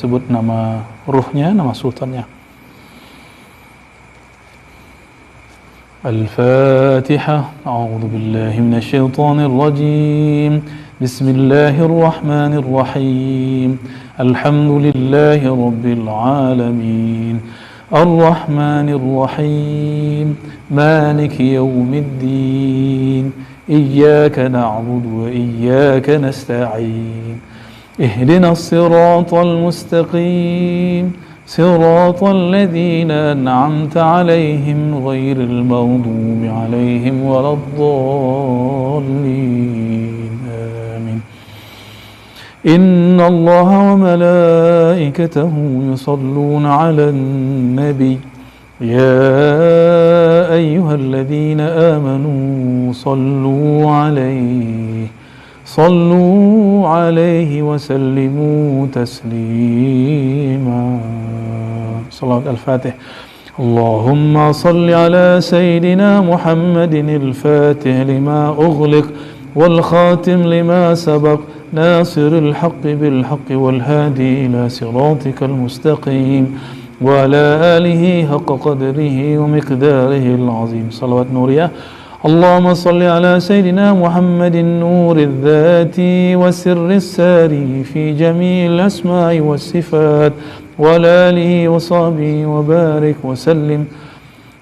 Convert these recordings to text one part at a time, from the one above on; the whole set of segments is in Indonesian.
sebut nama ruhnya, nama sultannya. Al-Fatihah. A'udzu billahi minasyaitonir rajim. Bismillahirrahmanirrahim. Alhamdulillahi rabbil alamin. Ar-Rahmanir Rahim. Maliki yaumiddin. Iyyaka na'budu wa iyyaka nasta'in. Ihdinas siratal mustaqim. Siratal ladzina an'amta 'alaihim ghairil maghdubi 'alaihim waladdallin. Amin. Inna Allaha wa malaikatahu yusalluna 'alan nabiy. Ya ayyuhalladzina amanu sallu 'alaihi wa sallimu taslima. Salawat al-Fatih. Allahumma salli ala Sayyidina Muhammadin al-Fatih lima ughliq wal khatim lima sabaq nasiril haqqi bil haqqi wal hadi ila siratikal mustaqim wa ala alihi haqqa qadrihi wa miqdarihi al-azim. Salawat nuriyah. اللهم صل على سيدنا محمد نور الذات وسر الساري في جميع الأسماء والصفات وعلى آله وصحبه وبارك وسلم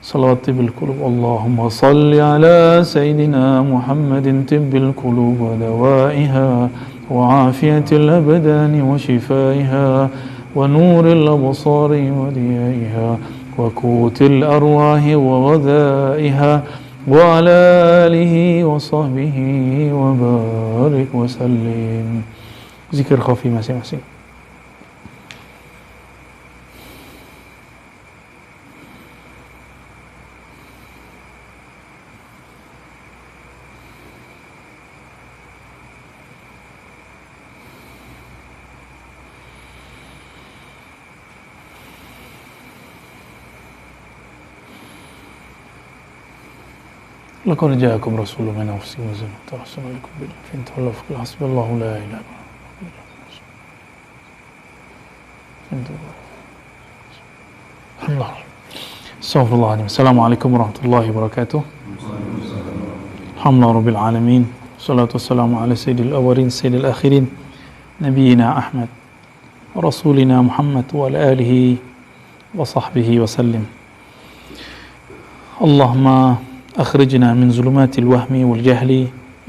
صلوات طب القلوب. اللهم صل على سيدنا محمد طب القلوب ودوائها وعافية الأبدان وشفائها ونور الأبصار وديائها وقوت الأرواح وغذائها وعلى آله وصحبه وبارك وسلم. Zikir khafi masing-masing. لقد جاءكم رسول من أنفسكم عزيز عليه ما عنتم فإن تولوا فقل حسبي الله لا إله إلا هو. استغفر الله العظيم. السلام عليكم ورحمة الله وبركاته. الحمد لله رب العالمين. والصلاة والسلام على سيد الأولين سيد الآخرين نبينا أحمد ورسولنا محمد وعلى آله وصحبه وسلم. اللهم أخرجنا من ظلمات الوهم والجهل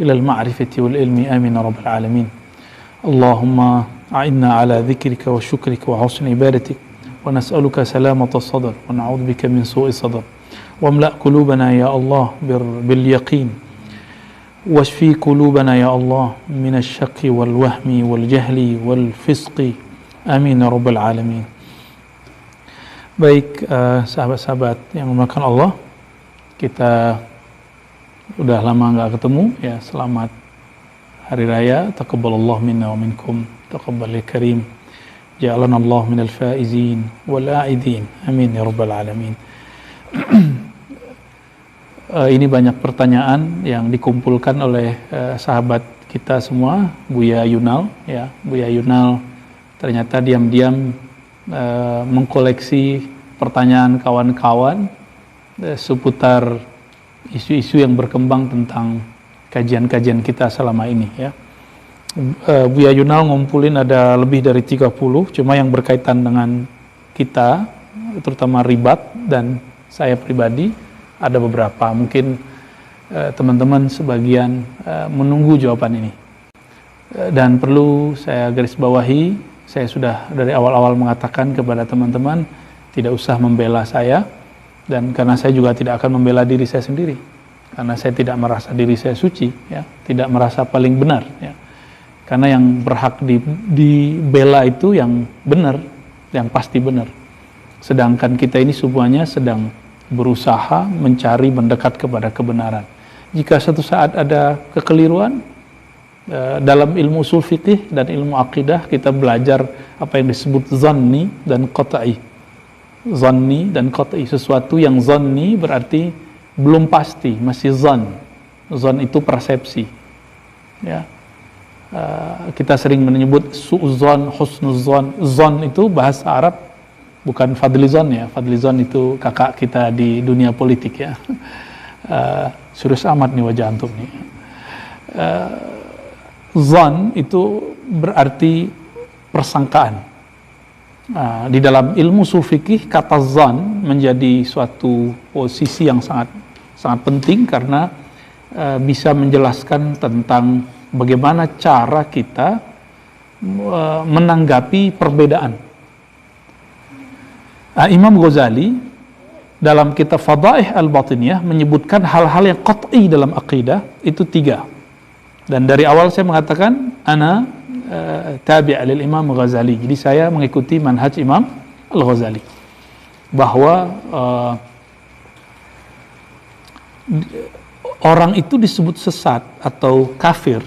إلى المعرفة والعلم آمين رب العالمين. اللهم أعنا على ذكرك وشكرك وحسن عبادتك ونسألك سلامة الصدر ونعوذ بك من سوء الصدر. واملأ قلوبنا يا الله باليقين واشفي قلوبنا يا الله من الشك والوهم والجهل والفسق آمين رب العالمين. Baik sahabat-sahabat yang dimuliakan Allah, kita udah lama nggak ketemu ya. Selamat hari raya, taqabbalallahu minna wa minkum, taqabbalil karim, ja'alana Allah minal faizin wal a'idin, amin ya rabbal alamin. Ini banyak pertanyaan yang dikumpulkan oleh sahabat kita semua, Buya Yunal ya. Buya Yunal ternyata diam-diam mengkoleksi pertanyaan kawan-kawan seputar isu-isu yang berkembang tentang kajian-kajian kita selama ini ya. Buya Yunal ngumpulin ada lebih dari 30, cuma yang berkaitan dengan kita, terutama ribat dan saya pribadi ada beberapa. Mungkin teman-teman sebagian menunggu jawaban ini. Dan perlu saya garis bawahi, saya sudah dari awal-awal mengatakan kepada teman-teman tidak usah membela saya. Dan karena saya juga tidak akan membela diri saya sendiri, karena saya tidak merasa diri saya suci, ya, tidak merasa paling benar, ya. Karena yang berhak dibela itu yang benar, yang pasti benar. Sedangkan kita ini semuanya sedang berusaha mencari mendekat kepada kebenaran. Jika suatu saat ada kekeliruan dalam ilmu usul fiqih dan ilmu akidah, kita belajar apa yang disebut zanni dan qat'i. Zanni dan qat'i, sesuatu yang zanni berarti belum pasti, masih zan. Zan itu persepsi, ya. Kita sering menyebut su'zon, husnuzon. Zon itu bahasa Arab, bukan fadlizon ya. Fadlizon itu kakak kita di dunia politik ya. Serius amat nih wajah antum nih. Zon itu berarti persangkaan. Di dalam ilmu ushul fikih, kata zon menjadi suatu posisi yang sangat penting karena bisa menjelaskan tentang bagaimana cara kita menanggapi perbedaan. Imam Ghazali dalam kitab Fadaih Al-Batiniyah menyebutkan hal-hal yang qat'i dalam akidah itu 3. Dan dari awal saya mengatakan ana tabi' lil Imam Ghazali. Jadi saya mengikuti manhaj Imam Al-Ghazali bahwa orang itu disebut sesat atau kafir.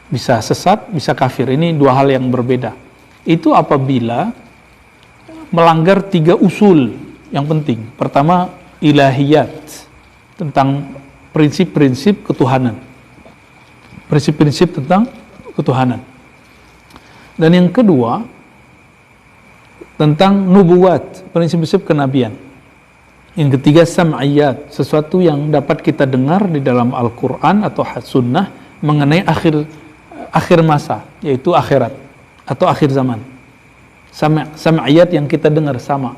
Bisa sesat, bisa kafir. Ini 2 hal yang berbeda. Itu apabila melanggar 3 usul yang penting. Pertama, ilahiyat, tentang prinsip-prinsip ketuhanan. Prinsip-prinsip tentang ketuhanan. Dan yang kedua, tentang nubuwat, prinsip-prinsip kenabian. Yang ketiga, sam'iyat, sesuatu yang dapat kita dengar di dalam Al-Quran atau sunnah mengenai akhir masa, yaitu akhirat atau akhir zaman. Sam'iyat yang kita dengar sama.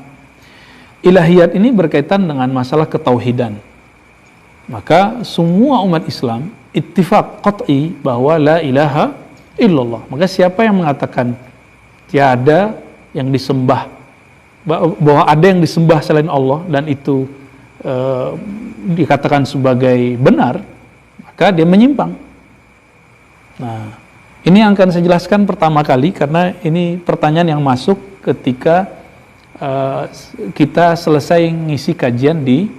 Ilahiyat ini berkaitan dengan masalah ketauhidan. Maka semua umat Islam ittifaq qat'i bahwa la ilaha illallah. Maka siapa yang mengatakan tiada yang disembah, bahwa ada yang disembah selain Allah dan itu dikatakan sebagai benar, maka dia menyimpang. Nah, ini yang akan saya jelaskan pertama kali karena ini pertanyaan yang masuk ketika kita selesai ngisi kajian di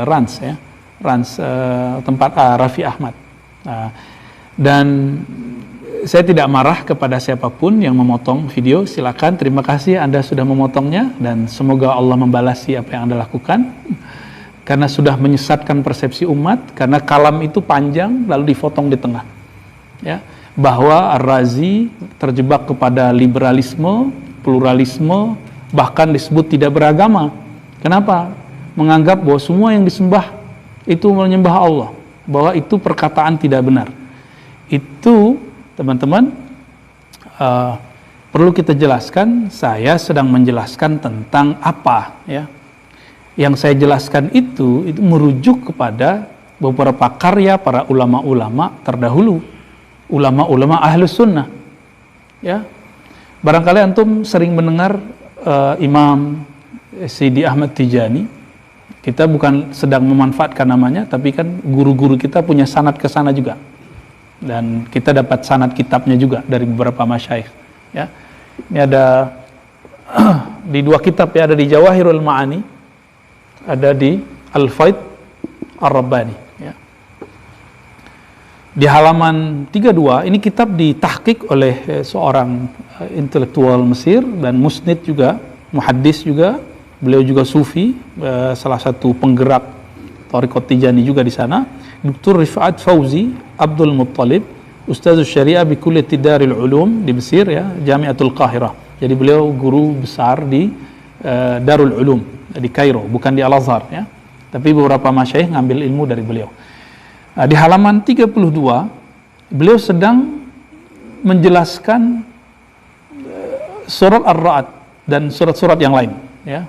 Rans ya, Rans tempat Raffi Ahmad. Dan saya tidak marah kepada siapapun yang memotong video, silakan, terima kasih Anda sudah memotongnya dan semoga Allah membalasi apa yang Anda lakukan karena sudah menyesatkan persepsi umat, karena kalam itu panjang lalu dipotong di tengah ya, bahwa Ar-Razi terjebak kepada liberalisme, pluralisme, bahkan disebut tidak beragama. Kenapa? Menganggap bahwa semua yang disembah itu menyembah Allah, bahwa itu perkataan tidak benar. Itu teman-teman perlu kita jelaskan. Saya sedang menjelaskan tentang apa ya. Yang saya jelaskan itu merujuk kepada beberapa karya para ulama-ulama terdahulu, ulama-ulama ahlus sunnah ya. Barangkali antum sering mendengar Imam Sidi Ahmad Tijani. Kita bukan sedang memanfaatkan namanya, tapi kan guru-guru kita punya sanad ke sana juga. Dan kita dapat sanad kitabnya juga dari beberapa masyayikh ya. Ini ada di 2 kitab ya, ada di Jawahirul Ma'ani, ada di Al-Faid Ar-Rabbani ya. Di halaman 32, ini kitab ditahqiq oleh seorang intelektual Mesir dan musnid juga, muhaddis juga, beliau juga sufi, salah satu penggerak Thariqat Tijani juga di sana. Dr. Rifat Fauzi Abdul Muttalib, Ustaz Syariah bi Kulliyati Darul Ulum di Mesir ya, Jami'atul Qahirah. Jadi beliau guru besar di Darul Ulum di Kairo, bukan di Al-Azhar ya. Tapi beberapa masyayikh ngambil ilmu dari beliau. Di halaman 32 beliau sedang menjelaskan surat Ar-Ra'd dan surat-surat yang lain ya,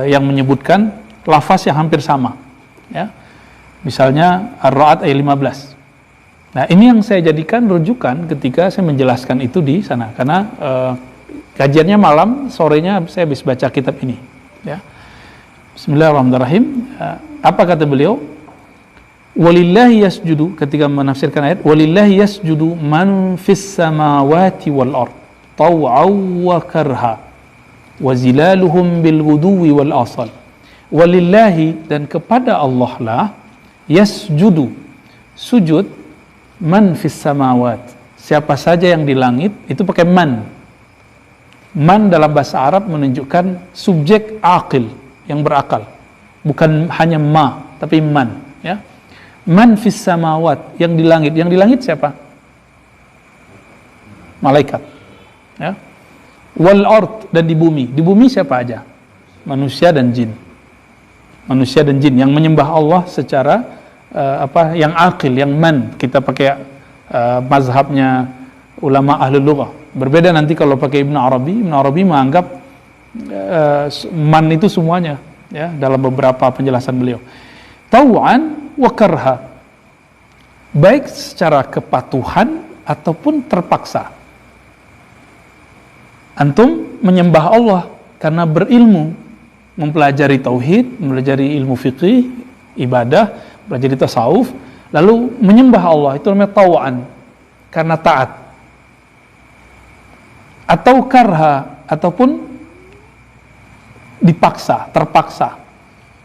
yang menyebutkan lafaz yang hampir sama ya. Misalnya Ar-Ra'd ayat 15. Nah, ini yang saya jadikan rujukan ketika saya menjelaskan itu di sana, karena kajiannya malam, sorenya saya habis baca kitab ini ya. Bismillahirrahmanirrahim. Apa kata beliau? Walillahi yasjudu, ketika menafsirkan ayat, walillahi yasjudu man fis samawati wal ard taw'aw wa karha wa zilaluhum bil ghuduwi wal asal. Walillahi, dan kepada Allah lah, yasjudu, sujud, man fis samawat, siapa saja yang di langit, itu pakai man. Man dalam bahasa Arab menunjukkan subjek aqil, yang berakal, bukan hanya ma, tapi man ya. Man fis samawat, yang di langit. Yang di langit siapa? malaikat. Ya. Wal ard, dan di bumi. Di bumi siapa aja? Manusia dan jin. Manusia dan jin yang menyembah Allah secara yang akil, yang man. Kita pakai mazhabnya ulama ahlul lughah. Berbeda nanti kalau pakai Ibn Arabi. Ibn Arabi menganggap man itu semuanya, ya, dalam beberapa penjelasan beliau. Tau'an wa karha, baik secara kepatuhan ataupun terpaksa. Antum menyembah Allah karena berilmu, mempelajari tauhid, mempelajari ilmu fikih, ibadah, mempelajari tasawuf, lalu menyembah Allah, itu namanya tau'an, karena taat. Atau karha, ataupun dipaksa, terpaksa,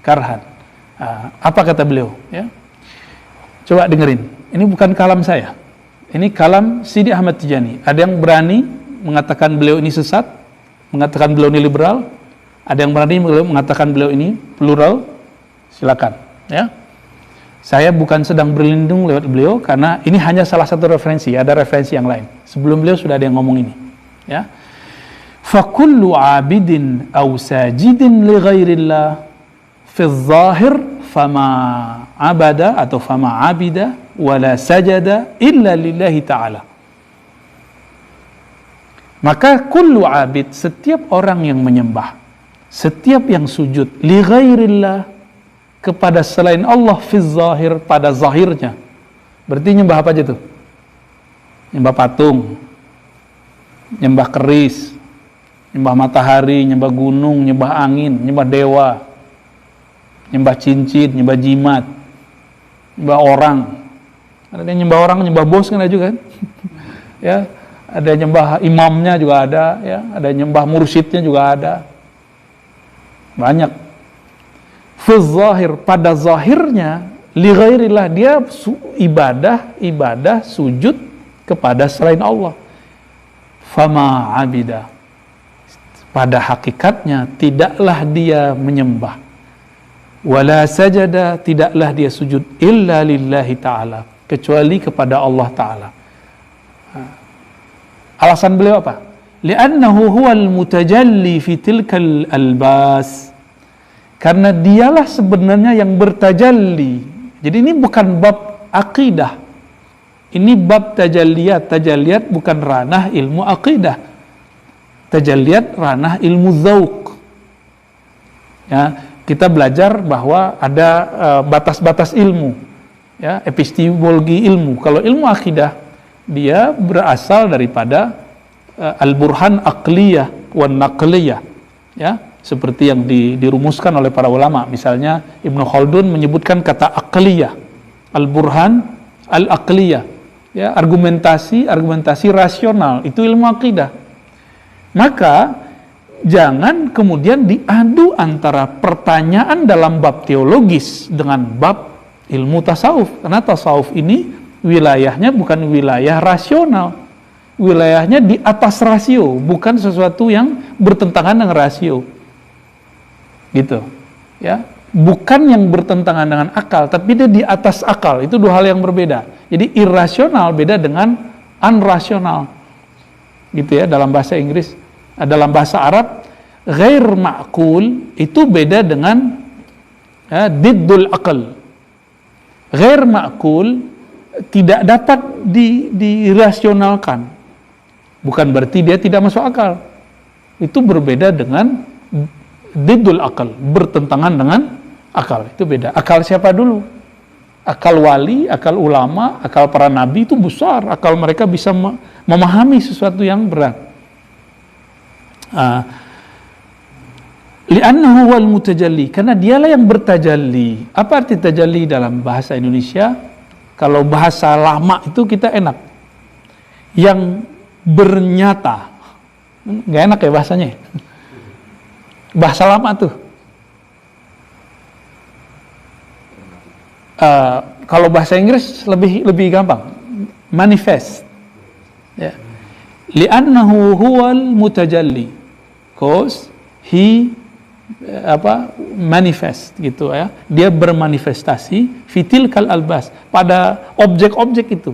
karhan. Apa kata beliau? Ya. Coba dengerin, ini bukan kalam saya, ini kalam Sidi Ahmad Tijani. Ada yang berani mengatakan beliau ini sesat, mengatakan beliau ini liberal, ada yang berani mengatakan beliau ini plural, silakan. Ya. Saya bukan sedang berlindung lewat beliau, karena ini hanya salah satu referensi, ada referensi yang lain. Sebelum beliau sudah ada yang ngomong ini. Ya. Fakullu abidin aw sajidin li ghairillah fi zahir fama abada atau fama abida wala sajada illa lillahi ta'ala. Maka kullu abid, setiap orang yang menyembah, setiap yang sujud li ghairillah, kepada selain Allah fi zahir, pada zahirnya. Berarti nyembah apa aja tuh? Nyembah patung, nyembah keris, nyembah matahari, nyembah gunung, nyembah angin, nyembah dewa, nyembah cincin, nyembah jimat, nyembah orang. Ada yang nyembah orang, nyembah bos kan ada juga kan? Ya, ada nyembah imamnya juga ada, ya, ada nyembah mursyidnya juga ada. Banyak. Fi zahir, pada zahirnya, li ghairillah, dia ibadah sujud kepada selain Allah. Fama abida, pada hakikatnya tidaklah dia menyembah. Wala sajada, tidaklah dia sujud illa lillahi ta'ala, kecuali kepada Allah Ta'ala. Alasan beliau apa? Li'annahu huwal mutajalli fi tilkal albas, karena dialah sebenarnya yang bertajalli. Jadi ini bukan bab akidah, ini bab tajalliyat. Tajalliyat bukan ranah ilmu akidah, tajalliyat ranah ilmu dzauq. Ya, kita belajar bahwa ada batas-batas ilmu, ya, epistemologi ilmu. Kalau ilmu akidah, dia berasal daripada al-burhan aqliyah wan naqliyah, ya, seperti yang dirumuskan oleh para ulama. Misalnya Ibnu Khaldun menyebutkan kata aqliyah, al-burhan al-aqliyah, ya, argumentasi rasional, itu ilmu akidah. Maka jangan kemudian diadu antara pertanyaan dalam bab teologis dengan bab ilmu tasawuf, karena tasawuf ini wilayahnya bukan wilayah rasional, wilayahnya di atas rasio, bukan sesuatu yang bertentangan dengan rasio, gitu, ya, bukan yang bertentangan dengan akal, tapi dia di atas akal. Itu dua hal yang berbeda. Jadi irrasional beda dengan unrasional, gitu ya, dalam bahasa Inggris. Dalam bahasa Arab, ghair ma'qul itu beda dengan diddul aql. Ghair ma'qul tidak dapat dirasionalkan, bukan berarti dia tidak masuk akal. Itu berbeda dengan diddul aql, bertentangan dengan akal. Itu beda. Akal siapa dulu? Akal wali, akal ulama, akal para nabi itu besar. Akal mereka bisa memahami sesuatu yang berat. Li'annahu wal mutajalli, karena dialah yang bertajalli. Apa arti tajalli dalam bahasa Indonesia? Kalau bahasa lama itu kita enak, yang bernyata. Nggak enak ya bahasanya. Bahasa lama tuh. Kalau bahasa Inggris lebih gampang, manifest. Ya. Li'annahu huwal mutajalli, cause he manifest, gitu ya. Dia bermanifestasi fitil kal albas, pada objek-objek itu.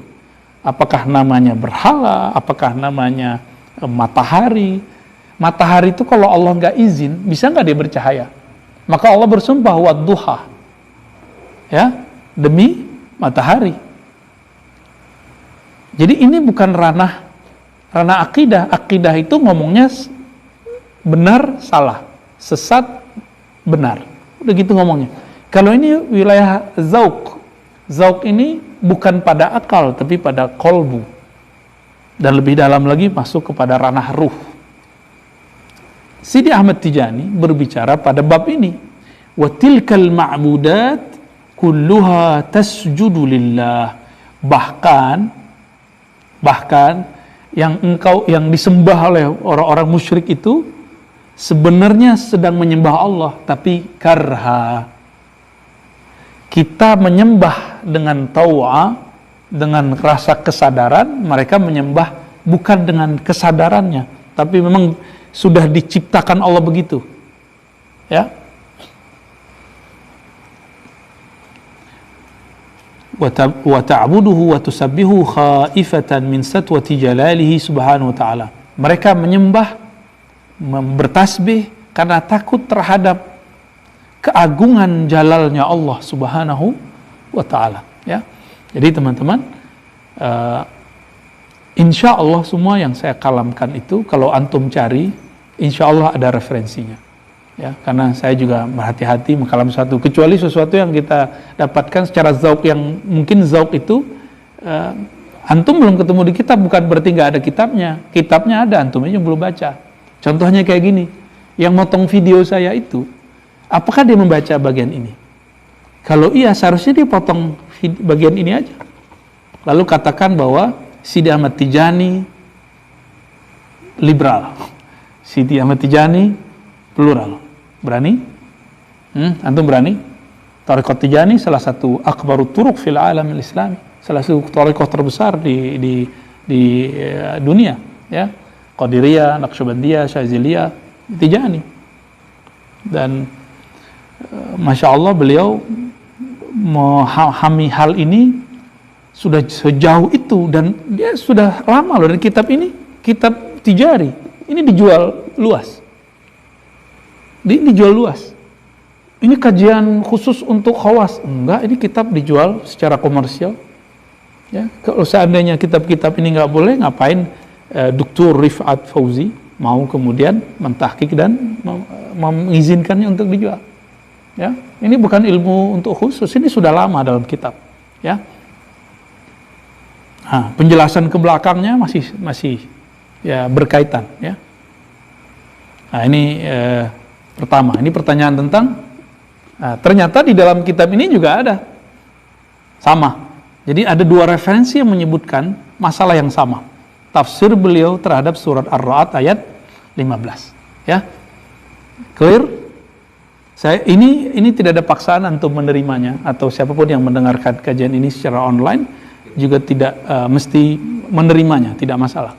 Apakah namanya berhala? Apakah namanya matahari? Matahari itu kalau Allah nggak izin, bisa nggak dia bercahaya? Maka Allah bersumpah wadduha, ya, demi matahari. Jadi ini bukan ranah akidah. Akidah itu ngomongnya benar, salah, sesat, benar. Udah gitu ngomongnya. Kalau ini wilayah zauq. Zauq ini bukan pada akal, tapi pada kolbu. Dan lebih dalam lagi masuk kepada ranah ruh. Sidi Ahmad Tijani berbicara pada bab ini. Wa tilkal ma'budat kulluha tasjudu lillah. Bahkan yang disembah oleh orang-orang musyrik itu sebenarnya sedang menyembah Allah, tapi karha. Kita menyembah dengan tau'a, dengan rasa kesadaran, mereka menyembah bukan dengan kesadarannya, tapi memang sudah diciptakan Allah begitu. Ya. Wa ta'buduhu wa tusabbihu khaifatan min satwati jalalihi subhanahu wa ta'ala. Mereka menyembah, bertasbih karena takut terhadap keagungan jalalnya Allah subhanahu wa ta'ala, ya. Jadi teman-teman, insya Allah semua yang saya kalamkan itu kalau antum cari, insya Allah ada referensinya, ya. Karena saya juga berhati-hati mengkalam sesuatu, kecuali sesuatu yang kita dapatkan secara zauq, yang mungkin zauq itu antum belum ketemu di kitab, bukan berarti nggak ada kitabnya. Kitabnya ada, antum aja belum baca. Contohnya kayak gini, yang motong video saya itu, apakah dia membaca bagian ini? Kalau iya, seharusnya dia potong bagian ini aja. Lalu katakan bahwa Sidi Ahmad Tijani liberal, Sidi Ahmad Tijani plural. Berani? Antum berani? Thariqat Tijani salah satu akbarut turuq fil alam al-islami, salah satu thariqah terbesar di dunia, ya. Qadiriyah, Naqsyabandiyah, Syaziliyah, Tijani. Dan Masya Allah beliau memahami hal ini sudah sejauh itu, dan dia sudah lama loh. Dan kitab ini, kitab tijari, ini dijual luas. Dijual luas. Ini kajian khusus untuk khawas. Enggak, ini kitab dijual secara komersial. Ya, kalau seandainya kitab-kitab ini nggak boleh, ngapain Dr. Rifat Fauzi mau kemudian mentahqiq dan mengizinkannya untuk dijual? Ya, ini bukan ilmu untuk khusus, ini sudah lama dalam kitab. Ya, nah, penjelasan ke belakangnya masih ya berkaitan. Ya, nah ini pertama, ini pertanyaan tentang ternyata di dalam kitab ini juga ada sama. Jadi ada dua referensi yang menyebutkan masalah yang sama. Tafsir beliau terhadap surat Ar-Ra'd ayat 15. Ya, clear? Ini tidak ada paksaan untuk menerimanya, atau siapapun yang mendengarkan kajian ini secara online juga tidak mesti menerimanya, tidak masalah.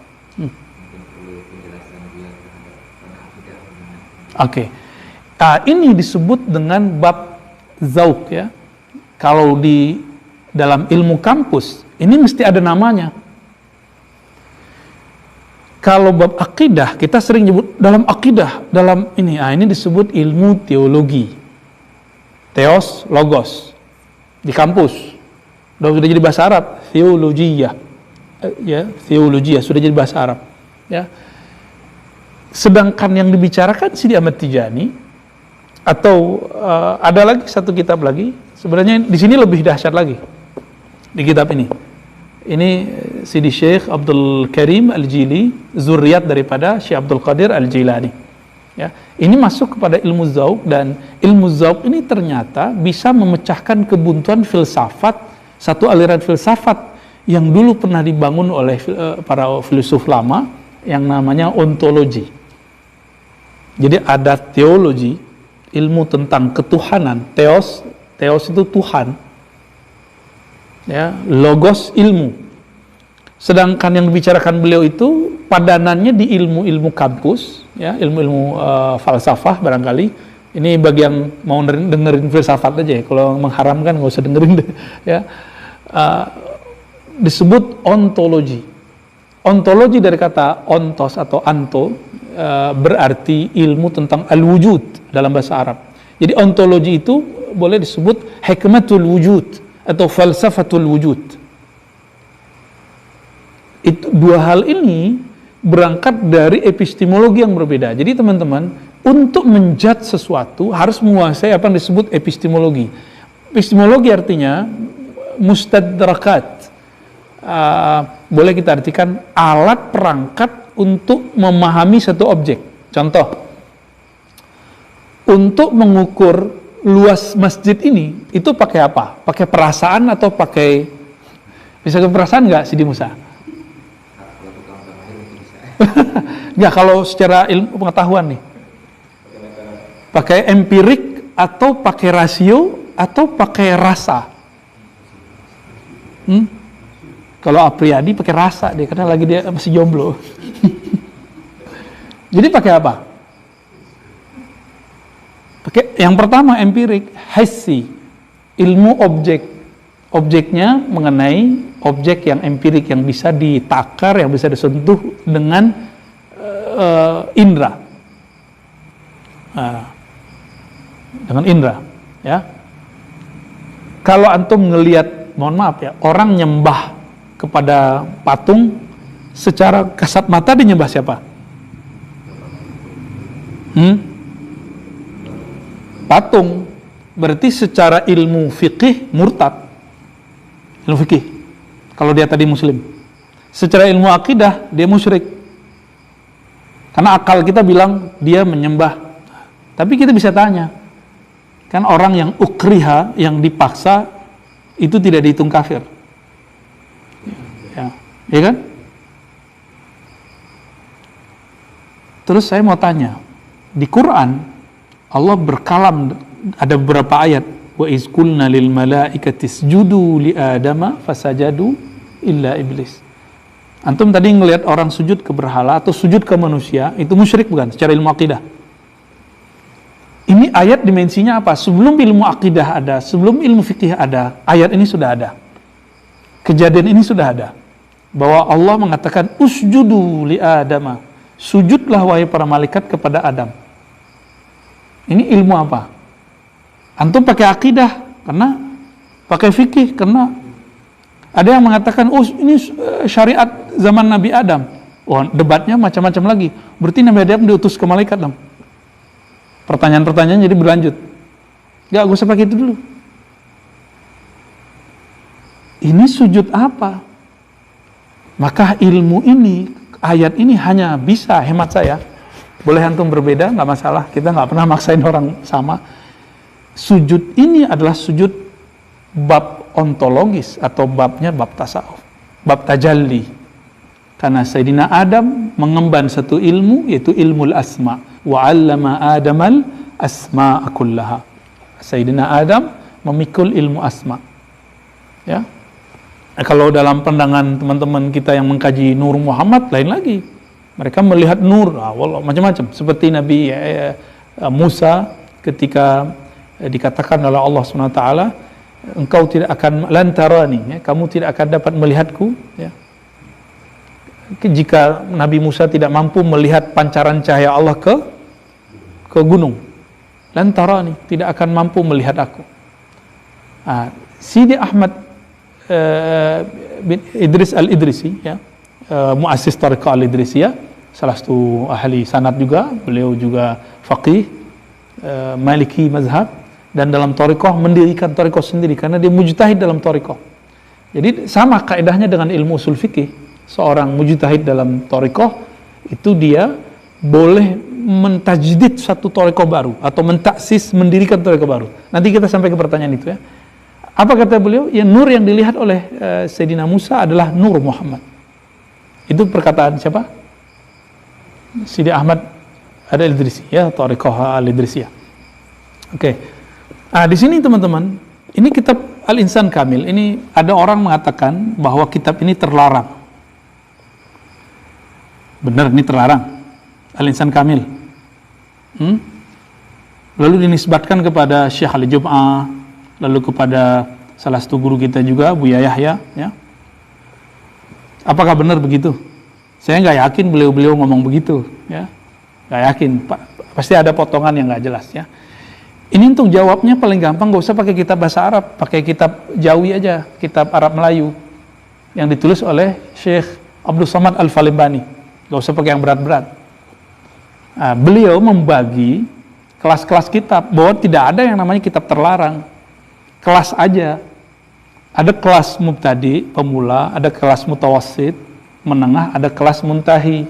Oke. Ini disebut dengan bab zauq, ya. Kalau di dalam ilmu kampus ini mesti ada namanya. Kalau bab akidah, kita sering nyebut dalam akidah, dalam ini disebut ilmu teologi. Theos, logos. Di kampus. Sudah jadi bahasa Arab, theologiyah. Ya, theologiyah sudah jadi bahasa Arab. Ya. Sedangkan yang dibicarakan Sidi Ahmad Tijani, atau ada lagi satu kitab lagi, sebenarnya di sini lebih dahsyat lagi. Di kitab ini. Ini Sidi Syekh Abdul Karim Al-Jili, zuriat daripada Syekh Abdul Qadir Al-Jilani. Ya, ini masuk kepada ilmu zauq, dan ilmu zauq ini ternyata bisa memecahkan kebuntuan filsafat, satu aliran filsafat yang dulu pernah dibangun oleh para filsuf lama yang namanya ontologi. Jadi ada teologi, ilmu tentang ketuhanan, theos itu Tuhan. Ya, logos ilmu. Sedangkan yang dibicarakan beliau itu padanannya di ilmu-ilmu kampus, ya, ilmu-ilmu falsafah barangkali. Ini bagi yang mau dengerin filsafat aja ya. Kalau mengharamkan nggak usah dengerin deh, ya. disebut ontologi. Ontologi dari kata ontos atau anto berarti ilmu tentang al-wujud dalam bahasa Arab. Jadi ontologi itu boleh disebut hikmatul wujud atau falsafatul wujud. Itu dua hal ini berangkat dari epistemologi yang berbeda. Jadi teman-teman, untuk menjudge sesuatu harus menguasai apa yang disebut epistemologi. Epistemologi artinya mustadrakat. Boleh kita artikan alat perangkat untuk memahami satu objek. Contoh, untuk mengukur luas masjid ini, itu pakai apa? Pakai perasaan atau pakai, bisa ke perasaan nggak Sidi Musa? Nggak, kalau secara ilmu pengetahuan nih, pakai empirik atau pakai rasio atau pakai rasa? Kalau Apriyadi pakai rasa dia, karena lagi dia masih jomblo. Jadi pakai apa? Pakai yang pertama empirik, hissi, ilmu objek. Objeknya mengenai objek yang empirik yang bisa ditakar, yang bisa disentuh dengan indera. Dengan indera, ya. Kalau antum ngelihat, mohon maaf ya, orang nyembah kepada patung, secara kasat mata dia nyembah siapa? Patung. Berarti secara ilmu fikih murtad. Ilmu fikih, kalau dia tadi muslim. Secara ilmu akidah dia musyrik, karena akal kita bilang dia menyembah. Tapi kita bisa tanya, kan orang yang ukriha, yang dipaksa, itu tidak dihitung kafir. Ya kan? Terus saya mau tanya, di Quran Allah berkalam, ada beberapa ayat, wa iz qulna lil malaikati isjudu li adama fasajadu illa iblis. Antum tadi ngelihat orang sujud ke berhala atau sujud ke manusia, itu musyrik bukan secara ilmu akidah? Ini ayat dimensinya apa? Sebelum ilmu akidah ada, sebelum ilmu fikih ada, ayat ini sudah ada. Kejadian ini sudah ada. Bahwa Allah mengatakan usjudu li adama, sujudlah wahai para malaikat kepada Adam. Ini ilmu apa? Antum pakai akidah, karena pakai fikih, karena ada yang mengatakan oh ini syariat zaman Nabi Adam. Oh, debatnya macam-macam lagi. Berarti Nabi Adam diutus ke malaikat dong. Pertanyaan-pertanyaan jadi berlanjut. Gak usah pakai itu dulu. Ini sujud apa? Maka ilmu ini, ayat ini hanya bisa, hemat saya, boleh antum berbeda, nggak masalah, kita nggak pernah maksain orang sama. Sujud ini adalah sujud bab ontologis, atau babnya bab tasawuf, bab tajalli. Karena Sayyidina Adam mengemban satu ilmu, yaitu ilmu asma. Wa 'allama Adamal asma'a kullaha. Sayyidina Adam memikul ilmu asma. Ya. Kalau dalam pandangan teman-teman kita yang mengkaji Nur Muhammad, lain lagi. Mereka melihat nur, macam-macam. Seperti Nabi Musa ketika dikatakan oleh Allah SWT, engkau tidak akan lantarani, ya, kamu tidak akan dapat melihatku. Ya. Jika Nabi Musa tidak mampu melihat pancaran cahaya Allah ke gunung, lantarani, tidak akan mampu melihat aku. Sidi Ahmad bin Idris al-Idrisi, ya, muassis Tariqah al-Idrisiyah, salah satu ahli sanad juga, beliau juga faqih, maliki mazhab, dan dalam Tariqah mendirikan Tariqah sendiri karena dia mujtahid dalam Tariqah. Jadi sama kaidahnya dengan ilmu usul fikih. Seorang mujtahid dalam Tariqah itu dia boleh mentajdid satu Tariqah baru atau mentaksis, mendirikan Tariqah baru. Nanti kita sampai ke pertanyaan itu, ya. Apa kata beliau? Ya, nur yang dilihat oleh Sayyidina Musa adalah Nur Muhammad. Itu perkataan siapa? Sidi Ahmad al-Idrisi, ya, Tariqah al-Idrisiyah. Oke. Di sini teman-teman, ini kitab Al-Insan Kamil. Ini ada orang mengatakan bahwa kitab ini terlarang. Benar, ini terlarang. Al-Insan Kamil. Lalu dinisbatkan kepada Syekh Ali Jum'ah, lalu kepada salah satu guru kita juga, Buya Yahya, ya. Apakah benar begitu? Saya nggak yakin beliau-beliau ngomong begitu, ya. Nggak yakin. Pasti ada potongan yang nggak jelas, ya. Ini untuk jawabnya paling gampang, nggak usah pakai kitab bahasa Arab, pakai kitab Jawi aja, kitab Arab Melayu yang ditulis oleh Syekh Abdul Somad Al-Falimbani. Nggak usah pakai yang berat-berat. Nah, beliau membagi kelas-kelas kitab bahwa tidak ada yang namanya kitab terlarang. Kelas aja. Ada kelas mubtadi, pemula, ada kelas mutawassit, menengah, ada kelas muntahi,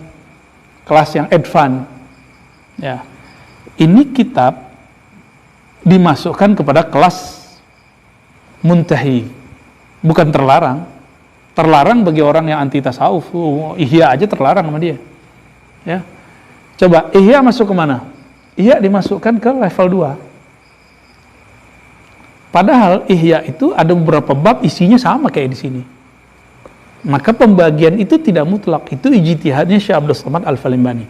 kelas yang advance. Ya. Ini kitab dimasukkan kepada kelas muntahi, bukan terlarang. Terlarang bagi orang yang anti tasawuf. Ihya aja terlarang sama dia. Ya. Coba Ihya masuk ke mana? Ihya dimasukkan ke level 2. Padahal Ihya itu ada beberapa bab isinya sama kayak di sini. Maka pembagian itu tidak mutlak. Itu ijtihadnya Syekh Abdul Somad Al-Falimbani.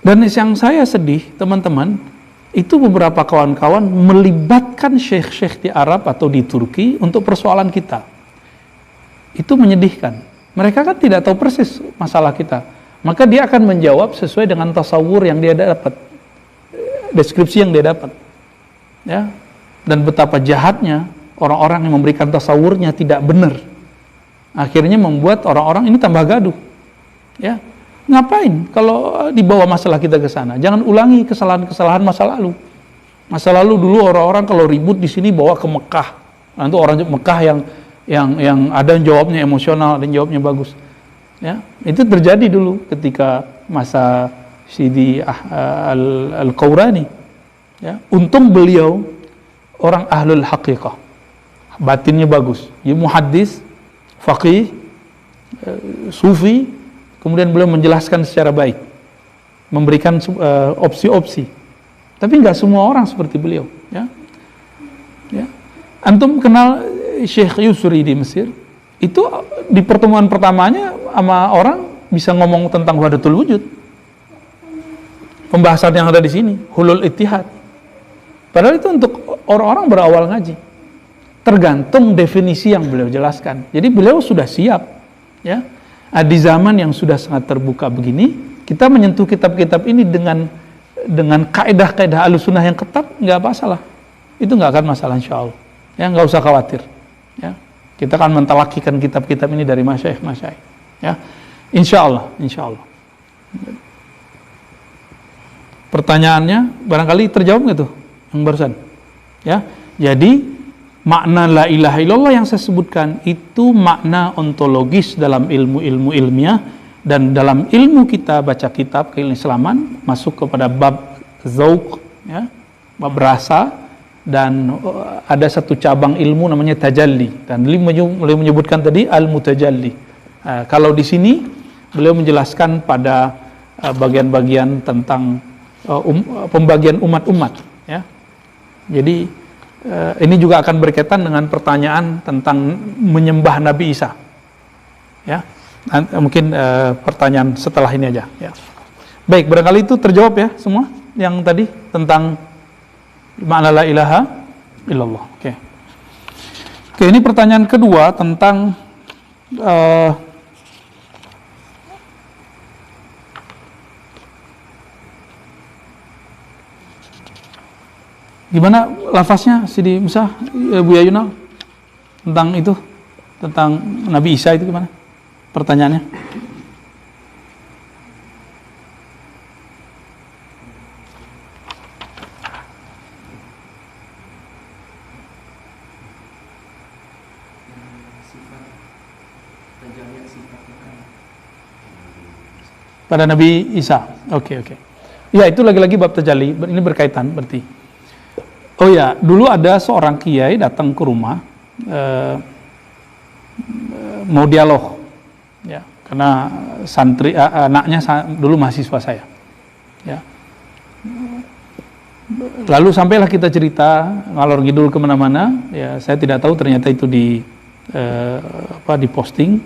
Dan yang saya sedih, teman-teman, itu beberapa kawan-kawan melibatkan syekh-syekh di Arab atau di Turki untuk persoalan kita. Itu menyedihkan. Mereka kan tidak tahu persis masalah kita. Maka dia akan menjawab sesuai dengan tasawur yang dia dapat. Deskripsi yang dia dapat. Ya. Dan betapa jahatnya orang-orang yang memberikan tasawurnya tidak benar. Akhirnya membuat orang-orang ini tambah gaduh. Ya, ngapain kalau dibawa masalah kita ke sana? Jangan ulangi kesalahan-kesalahan masa lalu. Masa lalu dulu orang-orang kalau ribut di sini bawa ke Mekah. Nanti orang Mekah yang ada yang jawabnya emosional, ada yang jawabnya bagus. Ya, itu terjadi dulu ketika masa Sidi Al-Qawrani. Ya, untung beliau orang ahlul haqiqah, batinnya bagus, dia muhaddis, faqih, sufi, kemudian beliau menjelaskan secara baik, memberikan opsi-opsi. Tapi nggak semua orang seperti beliau, ya. Ya. Antum kenal Syekh Yusri di Mesir? Itu di pertemuan pertamanya sama orang bisa ngomong tentang wahdatul wujud. Pembahasan yang ada di sini, hulul ittihad. Padahal itu untuk orang-orang berawal ngaji. Tergantung definisi yang beliau jelaskan. Jadi beliau sudah siap, ya. Di zaman yang sudah sangat terbuka begini, kita menyentuh kitab-kitab ini dengan kaidah-kaidah Ahlussunnah yang ketat, nggak masalah. Itu nggak akan masalah, insya Allah. Ya, nggak usah khawatir. Ya, kita akan mentalakikan kitab-kitab ini dari masyaikh. Ya, insya Allah. Pertanyaannya barangkali terjawab nggak tuh yang barusan? Ya, jadi makna la ilaha illallah yang saya sebutkan itu makna ontologis dalam ilmu-ilmu ilmiah, dan dalam ilmu kita baca kitab keislaman masuk kepada bab zauq, ya, bab rasa, dan ada satu cabang ilmu namanya tajalli, dan beliau menyebutkan tadi al-mutajalli. Kalau di sini beliau menjelaskan pada bagian-bagian tentang pembagian umat-umat, ya. Jadi ini juga akan berkaitan dengan pertanyaan tentang menyembah Nabi Isa. Ya, mungkin pertanyaan setelah ini aja. Ya. Baik, barangkali itu terjawab ya semua yang tadi tentang makna la ilaha illallah. Oke, ini pertanyaan kedua tentang gimana lafaznya Sidi Musa, Bu Yayuna, tentang itu, tentang Nabi Isa itu gimana pertanyaannya? Pada Nabi Isa. Oke. Ya, itu lagi-lagi bab tajalli, ini berkaitan berarti. Oh ya, dulu ada seorang kiai datang ke rumah, mau dialog, ya, karena santri anaknya dulu mahasiswa saya, ya. Lalu sampailah kita cerita ngalor ngidul kemana-mana, ya, saya tidak tahu ternyata itu di posting.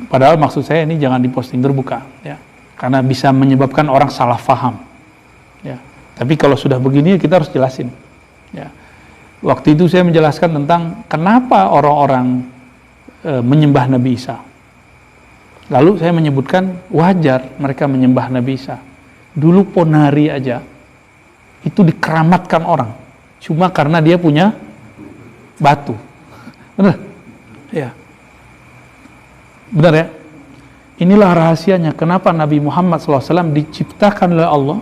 Padahal maksud saya ini jangan diposting terbuka, ya, karena bisa menyebabkan orang salah faham, ya. Tapi kalau sudah begini kita harus jelasin, ya. Waktu itu saya menjelaskan tentang kenapa orang-orang menyembah Nabi Isa, Lalu saya menyebutkan wajar mereka menyembah Nabi Isa. Dulu ponari aja itu dikeramatkan orang cuma karena dia punya batu. Benar? Ya. Benar ya? Inilah rahasianya kenapa Nabi Muhammad SAW diciptakan oleh Allah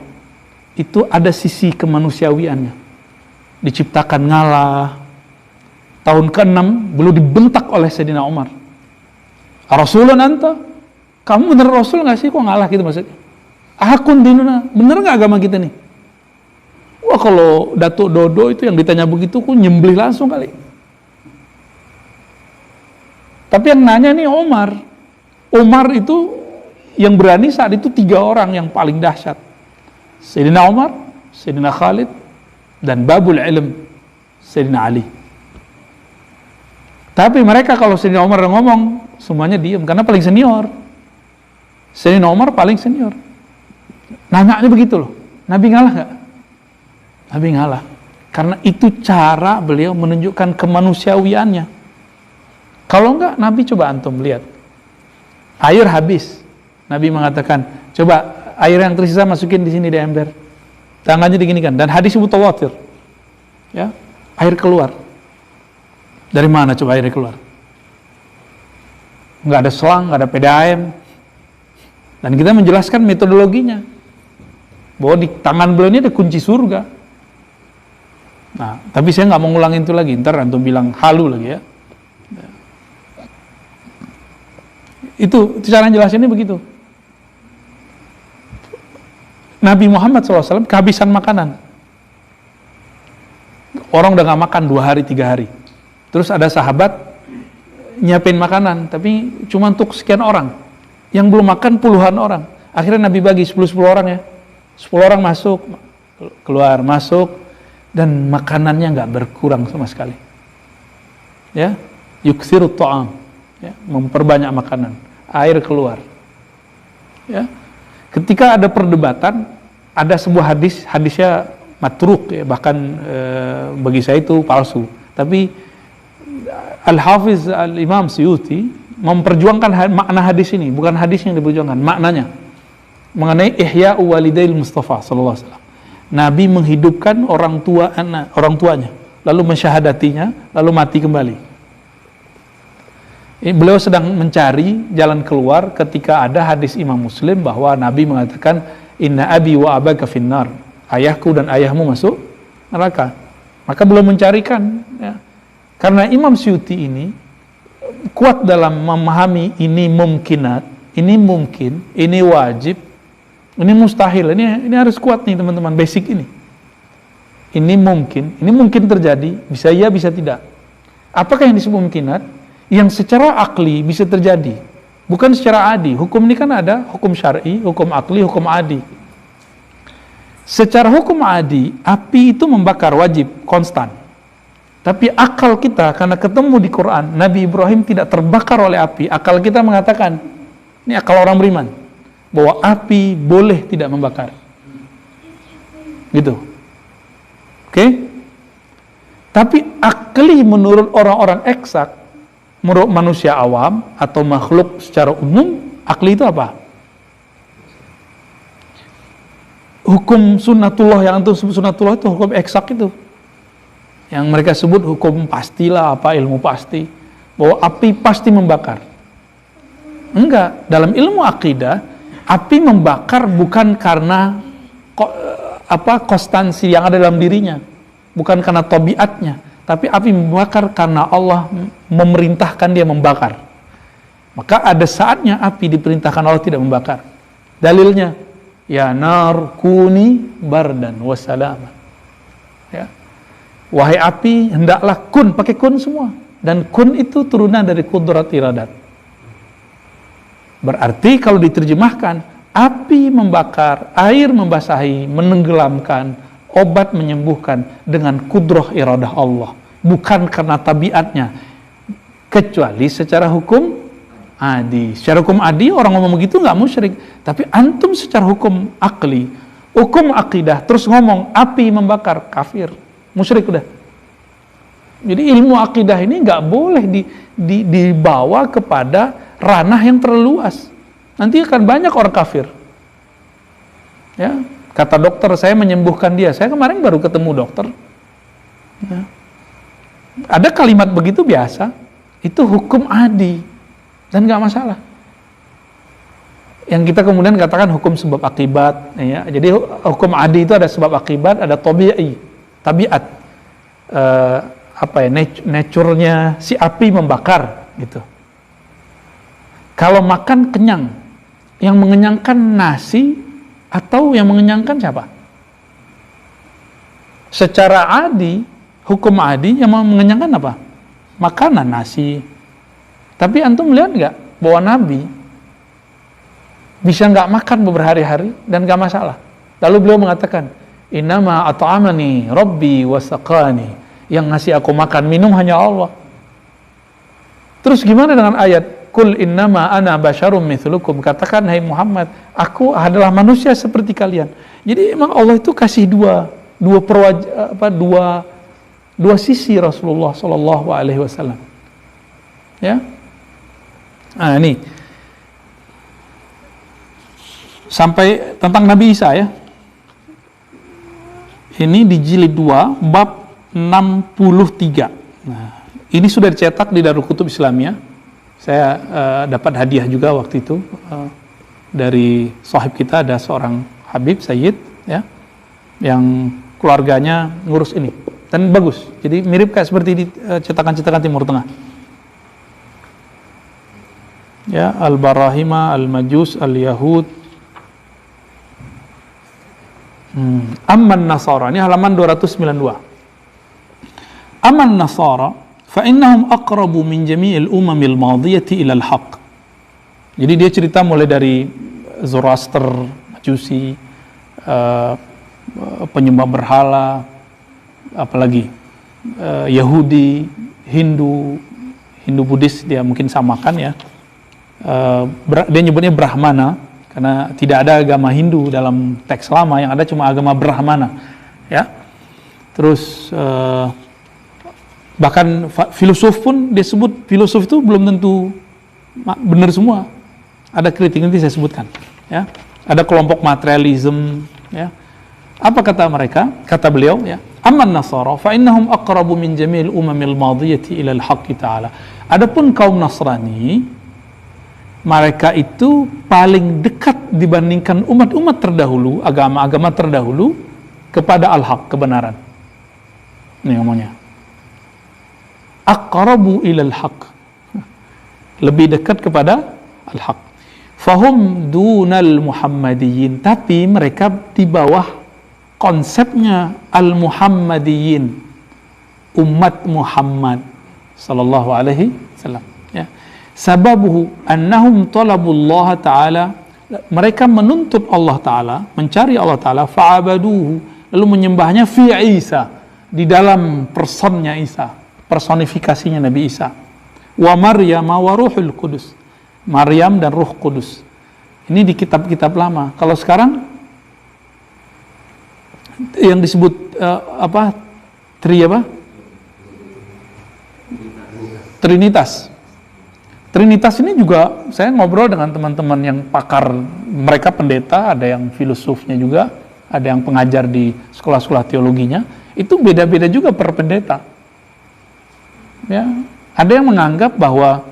itu ada sisi kemanusiawiannya. Diciptakan ngalah. Tahun ke-6 belum dibentak oleh Sayyidina Umar. Rasulun anta? Kamu bener Rasul gak sih? Kok ngalah gitu maksudnya? Akun dinuna. Bener gak agama kita nih? Wah, kalau Datuk Dodo itu yang ditanya begitu, kok nyembelih langsung kali. Tapi yang nanya nih Umar. Umar itu yang berani saat itu 3 orang yang paling dahsyat. Sayyidina Umar, Sayyidina Khalid, dan Babul Ilm, Sayyidina Ali. Tapi mereka kalau Sayyidina Umar ngomong, semuanya diam karena paling senior. Sayyidina Umar paling senior. Nanyanya begitu loh. Nabi ngalah gak? Nabi ngalah. Karena itu cara beliau menunjukkan kemanusiawiannya. Kalau enggak, Nabi coba antum lihat. Air habis. Nabi mengatakan, coba air yang tersisa masukin di sini di ember. Tangannya diginikan. Dan hadis mutawatir. Ya, air keluar. Dari mana coba airnya keluar? Nggak ada selang, nggak ada PDAM. Dan kita menjelaskan metodologinya. Bahwa di tangan beliau ini ada kunci surga. Nah, tapi saya nggak mau ngulangin itu lagi. Ntar antum bilang halu lagi ya. Itu cara jelasinnya begitu. Nabi Muhammad SAW kehabisan makanan. Orang udah nggak makan 2 hari, 3 hari. Terus ada sahabat nyiapin makanan, tapi cuma untuk sekian orang. Yang belum makan puluhan orang. Akhirnya Nabi bagi 10 orang ya. 10 orang masuk, keluar, masuk, dan makanannya nggak berkurang sama sekali. Ya, yuksirut ta'am, ya, memperbanyak makanan, air keluar. Ya, ketika ada perdebatan, ada sebuah hadisnya matruk, ya, bahkan bagi saya itu palsu. Tapi Al-Hafiz Al-Imam Suyuti memperjuangkan makna hadis ini, bukan hadis yang diperjuangkan, maknanya mengenai ihya walidail Mustafa sallallahu alaihi wasallam. Nabi menghidupkan orang tuanya, lalu mensyahadatinya, lalu mati kembali. Beliau sedang mencari jalan keluar ketika ada hadis Imam Muslim bahwa Nabi mengatakan inna abi wa abaka finnar, ayahku dan ayahmu masuk neraka. Maka beliau mencarikan, ya. Karena Imam Suyuti ini kuat dalam memahami ini mungkinat, ini mungkin, ini wajib, ini mustahil, ini harus kuat nih teman-teman, basic ini. Ini mungkin terjadi, bisa iya, bisa tidak. Apakah yang disebut mungkinat? Yang secara akli bisa terjadi, bukan secara adi. Hukum ini kan ada hukum syar'i, hukum akli, hukum adi. Secara hukum adi, api itu membakar wajib, konstan. Tapi akal kita, karena ketemu di Quran, Nabi Ibrahim tidak terbakar oleh api. Akal kita mengatakan, ini akal orang beriman, bahwa api boleh tidak membakar. Gitu. Oke? Tapi akli menurut orang-orang eksak, menurut manusia awam, atau makhluk secara umum, akli itu apa? Hukum sunnatullah, yang itu sunnatullah itu hukum eksak itu. Yang mereka sebut hukum pastilah, apa ilmu pasti, bahwa api pasti membakar. Enggak, dalam ilmu akidah, api membakar bukan karena konstansi yang ada dalam dirinya, bukan karena tabiatnya, tapi api membakar karena Allah memerintahkan dia membakar. Maka ada saatnya api diperintahkan Allah tidak membakar. Dalilnya, ya nar kuni bardan wa salama. Ya. Wahai api, hendaklah kun, pakai kun semua. Dan kun itu turunan dari kudrat iradat. Berarti kalau diterjemahkan, api membakar, air membasahi, menenggelamkan, obat menyembuhkan dengan kudrah iradah Allah. Bukan karena tabiatnya. Kecuali secara hukum adi. Secara hukum adi, orang ngomong begitu nggak musyrik. Tapi antum secara hukum akli, hukum akidah, terus ngomong api membakar, kafir. Musyrik udah. Jadi ilmu akidah ini nggak boleh dibawa kepada ranah yang terlalu luas. Nanti akan banyak orang kafir. Ya, kata dokter, saya menyembuhkan dia. Saya kemarin baru ketemu dokter. Ya. Ada kalimat begitu biasa, itu hukum adi dan nggak masalah. Yang kita kemudian katakan hukum sebab akibat. Ya. Jadi hukum adi itu ada sebab akibat, ada tabiat. Nature-nya si api membakar gitu. Kalau makan kenyang, yang mengenyangkan nasi atau yang mengenyangkan siapa? Secara adi, hukum adi yang mengenyangkan apa? Makanan, nasi. Tapi antum lihat nggak bahwa Nabi bisa nggak makan berhari-hari dan nggak masalah. Lalu beliau mengatakan, innama at'amani Rabbi wasaqani. Yang ngasih aku makan minum hanya Allah. Terus gimana dengan ayat Kul innama ana basyarum mithlukum, katakan hai Muhammad, aku adalah manusia seperti kalian. Jadi emang Allah itu kasih dua sisi Rasulullah sallallahu alaihi wasallam. Ya. Nah, ini sampai tentang Nabi Isa ya. Ini di jilid 2 bab 63. Nah, ini sudah dicetak di Darul Kutub Islamiyah. Saya dapat hadiah juga waktu itu dari sahib kita, ada seorang Habib Sayyid ya, yang keluarganya ngurus ini dan bagus. Jadi mirip kayak seperti di cetakan-cetakan Timur Tengah. Ya, Al-Barahima, Al-Majus, Al-Yahud. Amman Nasara, ini halaman 292. Amman Nasara fa innahum aqrabu min jami'il umamil madiyati ila al-haq. Jadi dia cerita mulai dari Zoroaster, Majusi, penyembah berhala, apalagi Yahudi, Hindu Buddhis dia mungkin samakan ya. Dia nyebutnya Brahmana karena tidak ada agama Hindu dalam teks lama, yang ada cuma agama Brahmana ya. Terus bahkan filosof pun dia sebut, filosof itu belum tentu benar semua, ada kritik, nanti saya sebutkan ya. Ada kelompok materialism ya. Apa kata mereka? Kata beliau ya, amman nasara fa innahum aqrabu min jami'il umamil madiyati ila al-haqqi ta'ala. Adapun kaum Nasrani, mereka itu paling dekat dibandingkan umat-umat terdahulu, agama-agama terdahulu kepada al-haq, kebenaran. Ini ngomongnya. Aqrabu ilal haq, lebih dekat kepada al-haq. Fahum dunal muhammadiyin, tapi mereka di bawah konsepnya al-muhammadiyin, umat Muhammad sallallahu alaihi wasallam ya. Sababuhu annahum talabullah ta'ala, mereka menuntut Allah ta'ala, mencari Allah ta'ala, fa'abaduhu, lalu menyembahnya fi Isa, di dalam personnya Isa, personifikasinya Nabi Isa, wa Maryam wa Ruhul Qudus, Maryam dan Ruh Kudus. Ini di kitab-kitab lama. Kalau sekarang yang disebut Trinitas. Trinitas ini juga saya ngobrol dengan teman-teman yang pakar, mereka pendeta, ada yang filosofnya juga, ada yang pengajar di sekolah-sekolah teologinya. Itu beda-beda juga per pendeta. Ya, ada yang menganggap bahwa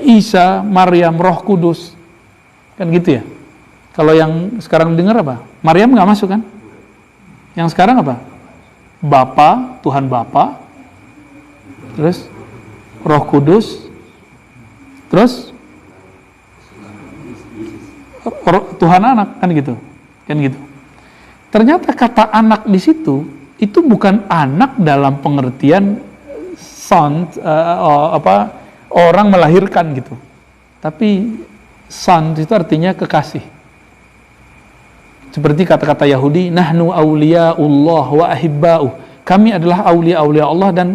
Isa, Maryam, Roh Kudus, kan gitu ya. Kalau yang sekarang dengar apa? Maryam nggak masuk kan? Yang sekarang apa? Bapa, Tuhan Bapa, terus Roh Kudus, terus Tuhan Anak, kan gitu, kan gitu. Ternyata kata anak di situ itu bukan anak dalam pengertian son, orang melahirkan gitu, tapi son itu artinya kekasih. Seperti kata-kata Yahudi, nahnu awliyaullah wa ahibba'u, kami adalah awliya-awliya Allah dan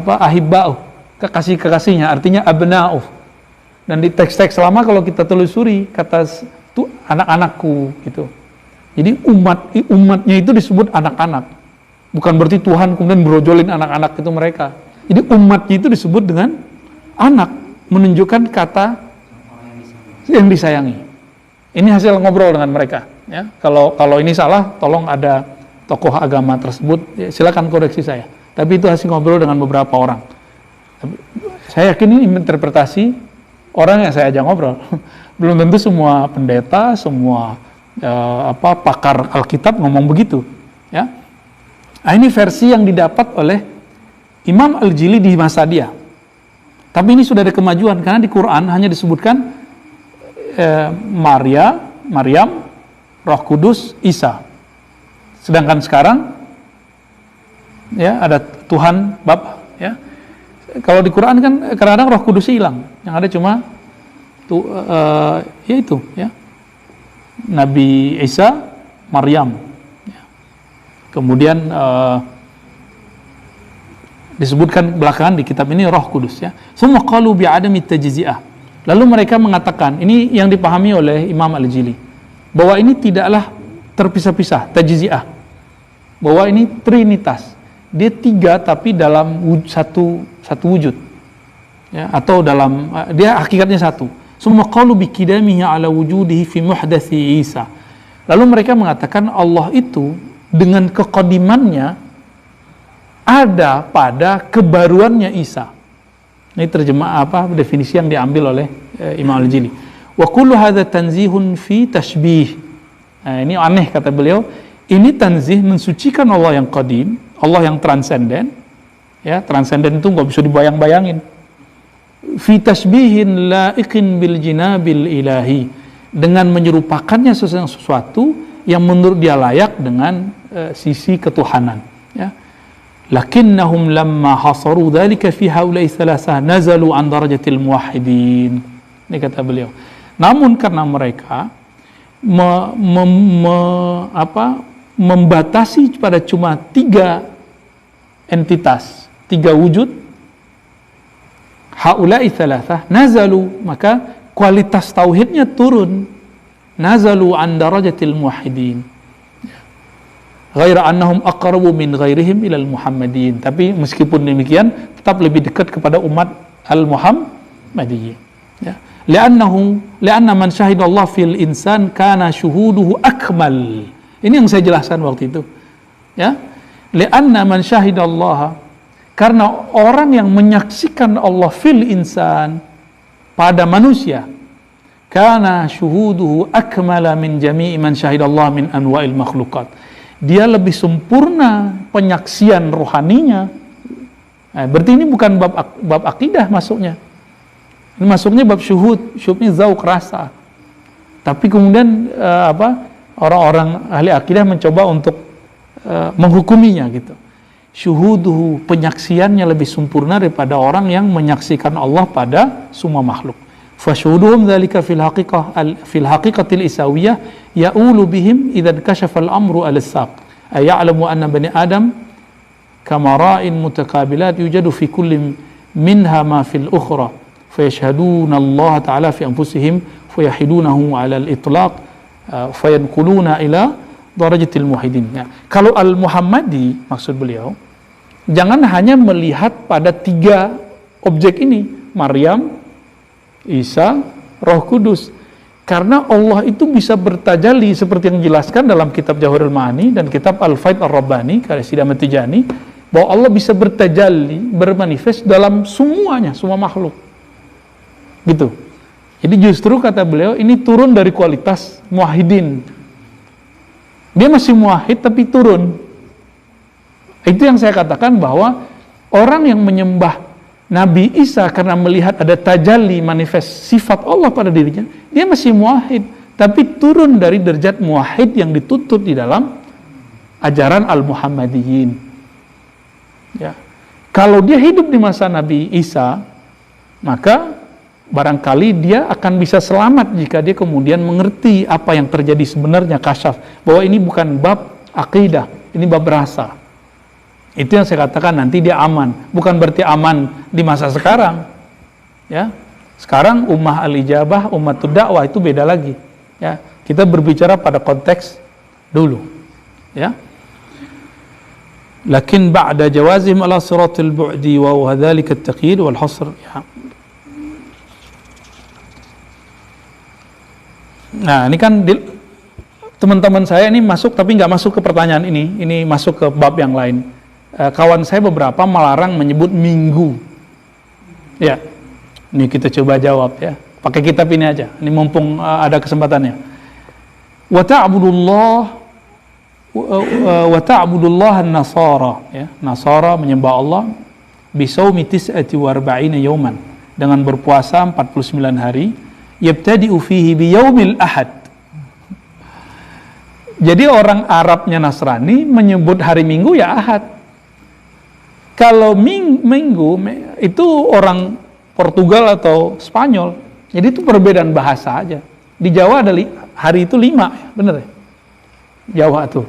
ahibba'u, kekasih-kekasihnya, artinya abna'u. Dan di teks-teks lama kalau kita telusuri, kata itu anak-anakku gitu. Jadi umatnya itu disebut anak-anak. Bukan berarti Tuhan kemudian brojolin anak-anak itu mereka. Jadi umatnya itu disebut dengan anak menunjukkan kata yang disayangi. Ini hasil ngobrol dengan mereka. Ya, kalau ini salah, tolong ada tokoh agama tersebut, ya, silakan koreksi saya. Tapi itu hasil ngobrol dengan beberapa orang. Saya yakin ini interpretasi orang yang saya ajak ngobrol. Belum tentu semua pendeta, semua pakar Alkitab ngomong begitu. Ya, nah, ini versi yang didapat oleh Imam Al-Jili di masa dia. Tapi ini sudah ada kemajuan karena di Quran hanya disebutkan Maryam, Roh Kudus, Isa. Sedangkan sekarang ya ada Tuhan Bapa, ya. Kalau di Quran kan kadang-kadang Roh Kudusnya hilang. Yang ada cuma yaitu ya. Nabi Isa, Maryam. Ya. Kemudian disebutkan belakangan di kitab ini Roh Kudus, ya. Semua qalu bi'adami tajzi'ah. Lalu mereka mengatakan, ini yang dipahami oleh Imam Al-Jili, bahwa ini tidaklah terpisah-pisah, tajzi'ah. Bahwa ini trinitas. Dia tiga tapi dalam satu wujud. Ya, atau dalam dia hakikatnya satu. Semua qalu biqidamihi ala wujudihi fi muhdatsi Isa. Lalu mereka mengatakan Allah itu dengan kekodimannya ada pada kebaruannya Isa. Ini terjemah definisi yang diambil oleh Imam Al-Jili. Wa kullu hadza tanzihun fi tashbih. Nah, ini aneh kata beliau. Ini tanzih mensucikan Allah yang qadim, Allah yang transenden. Ya, transenden itu nggak bisa dibayang-bayangin. Fi tashbihin la'iqin bil jinabil ilahi, dengan menyerupakannya sesuatu yang menurut dia layak dengan sisi ketuhanan. Ya. Lakinnahum lamma hasaru dzalika fi haula'i thalathah nazalu an darajatil muwahhidin. Ini kata beliau. Namun karena mereka membatasi pada cuma tiga entitas, tiga wujud, haula'i thalathah nazalu, maka kualitas tauhidnya turun. Nazalu an darajatil muwahhidin. Ghaira annahum aqrabu min ghairihim ilal muhammadin. Tapi meskipun demikian tetap lebih dekat kepada umat al-muhammadiyyin. Ya. Li'anna man syahidallah fil insan kana syuhuduhu akmal. Ini yang saya jelaskan waktu itu. Ya. Li'anna man syahidallah, karena orang yang menyaksikan Allah fil insan pada manusia, kana syuhuduhu akmala min jami'i man syahidallah min anwa'il makhluqat. Dia lebih sempurna penyaksian rohaninya. Nah, berarti ini bukan bab akidah masuknya. Ini masuknya bab syuhud. Syuhud ini zauq, rasa. Tapi kemudian orang-orang ahli akidah mencoba untuk menghukuminya gitu. Syuhuduhu, penyaksiannya lebih sempurna daripada orang yang menyaksikan Allah pada semua makhluk. Fasyuhuduhum dzalika fil haqiqatil isawiyah ya'ulu bihim idza kashafa al-amru al-saq. Ay ya'lamu anna bani Adam kama ra'in mutaqabilat yujadu fi kulli minha ma fil ukhra fayashhaduna Allah ta'ala fi anfusihim fayahidunahu 'ala al-itlaq fayanquluna ila darajatil muwahhidin. Ya. Kalau al-Muhammadi maksud beliau, jangan hanya melihat pada tiga objek ini, Maryam, Isa, Roh Kudus. Karena Allah itu bisa bertajalli seperti yang dijelaskan dalam kitab Jawahirul Ma'ani dan kitab Al-Faid Ar-Rabbani karya Sidi Ahmad Tijani, bahwa Allah bisa bertajalli, bermanifest dalam semuanya, semua makhluk. Gitu. Jadi justru kata beliau ini turun dari kualitas muwahhidin. Dia masih muwahhid tapi turun. Itu yang saya katakan bahwa orang yang menyembah Nabi Isa karena melihat ada tajalli manifest sifat Allah pada dirinya, dia masih muwahhid, tapi turun dari derajat muwahhid yang dituntut di dalam ajaran al-Muhammadiyyin. Ya. Kalau dia hidup di masa Nabi Isa, maka barangkali dia akan bisa selamat jika dia kemudian mengerti apa yang terjadi sebenarnya, kasyaf, bahwa ini bukan bab akidah, ini bab rasa. Itu yang saya katakan nanti dia aman. Bukan berarti aman di masa sekarang. Ya. Sekarang ummah al-ijabah, ummatud dakwah itu beda lagi. Ya. Kita berbicara pada konteks dulu. Ya. Lakin ba'da jawazim ala siratil bu'di wa dzalika at-taqyid wal hasr. Ya. Nah, ini kan teman-teman saya ini masuk tapi nggak masuk ke pertanyaan ini masuk ke bab yang lain. Kawan saya beberapa melarang menyebut minggu. Ya, ini kita coba jawab ya. Pakai kitab ini aja. Ini mumpung ada kesempatannya. Wa ta'budullah an-nasara, ya. Nasara menyembah Allah bisaumi tis'ati wa arba'ina yawman, dengan berpuasa 49 hari, yabtadi'u fihi biyaumil ahad. Jadi orang Arabnya Nasrani menyebut hari Minggu ya Ahad. Kalau minggu itu orang Portugal atau Spanyol. Jadi itu perbedaan bahasa aja. Di Jawa ada hari itu 5, ya, bener ya? Jawa tuh.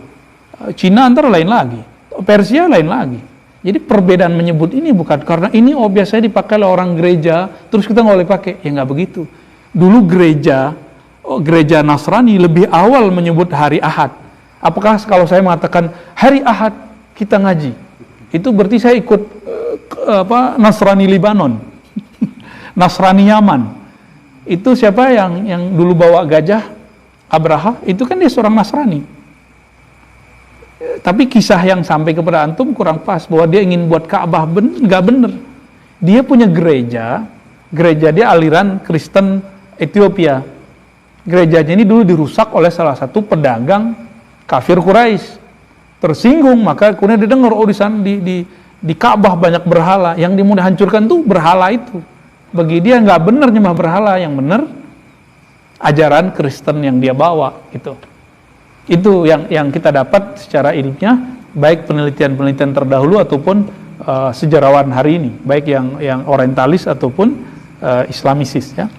Cina antara lain lagi. Persia lain lagi. Jadi perbedaan menyebut ini bukan karena ini biasanya dipakai oleh orang gereja, terus kita nggak boleh pakai. Ya nggak begitu. Dulu gereja Nasrani lebih awal menyebut hari Ahad. Apakah kalau saya mengatakan hari Ahad kita ngaji, itu berarti saya ikut Nasrani Libanon, Nasrani Yaman. Itu siapa yang dulu bawa gajah, Abraha, itu kan dia seorang Nasrani. Tapi kisah yang sampai kepada antum kurang pas, bahwa dia ingin buat Ka'bah, nggak bener. Dia punya gereja dia aliran Kristen Ethiopia. Gerejanya ini dulu dirusak oleh salah satu pedagang kafir Quraisy. Tersinggung, maka kemudian didengar, di sana di Ka'bah banyak berhala, yang mau dihancurkan tuh berhala itu. Bagi dia nggak benar nyembah berhala, yang benar ajaran Kristen yang dia bawa gitu. Itu yang kita dapat secara ilmiah, baik penelitian-penelitian terdahulu ataupun sejarawan hari ini, baik yang orientalis ataupun islamisis ya.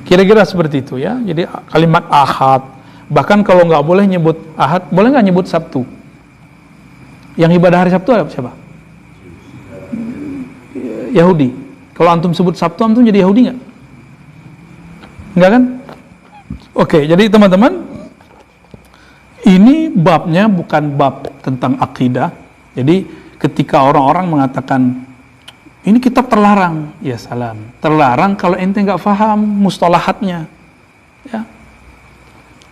Kira-kira seperti itu ya. Jadi kalimat Ahad, bahkan kalau nggak boleh nyebut Ahad, boleh nggak nyebut Sabtu? Yang ibadah hari Sabtu ada siapa? Yahudi. Kalau antum sebut Sabtu, antum jadi Yahudi nggak? Nggak kan? Oke, jadi teman-teman, ini babnya bukan bab tentang akidah. Jadi ketika orang-orang mengatakan ini kitab terlarang, ya salam. Terlarang kalau ente nggak paham mustalahatnya. Ya.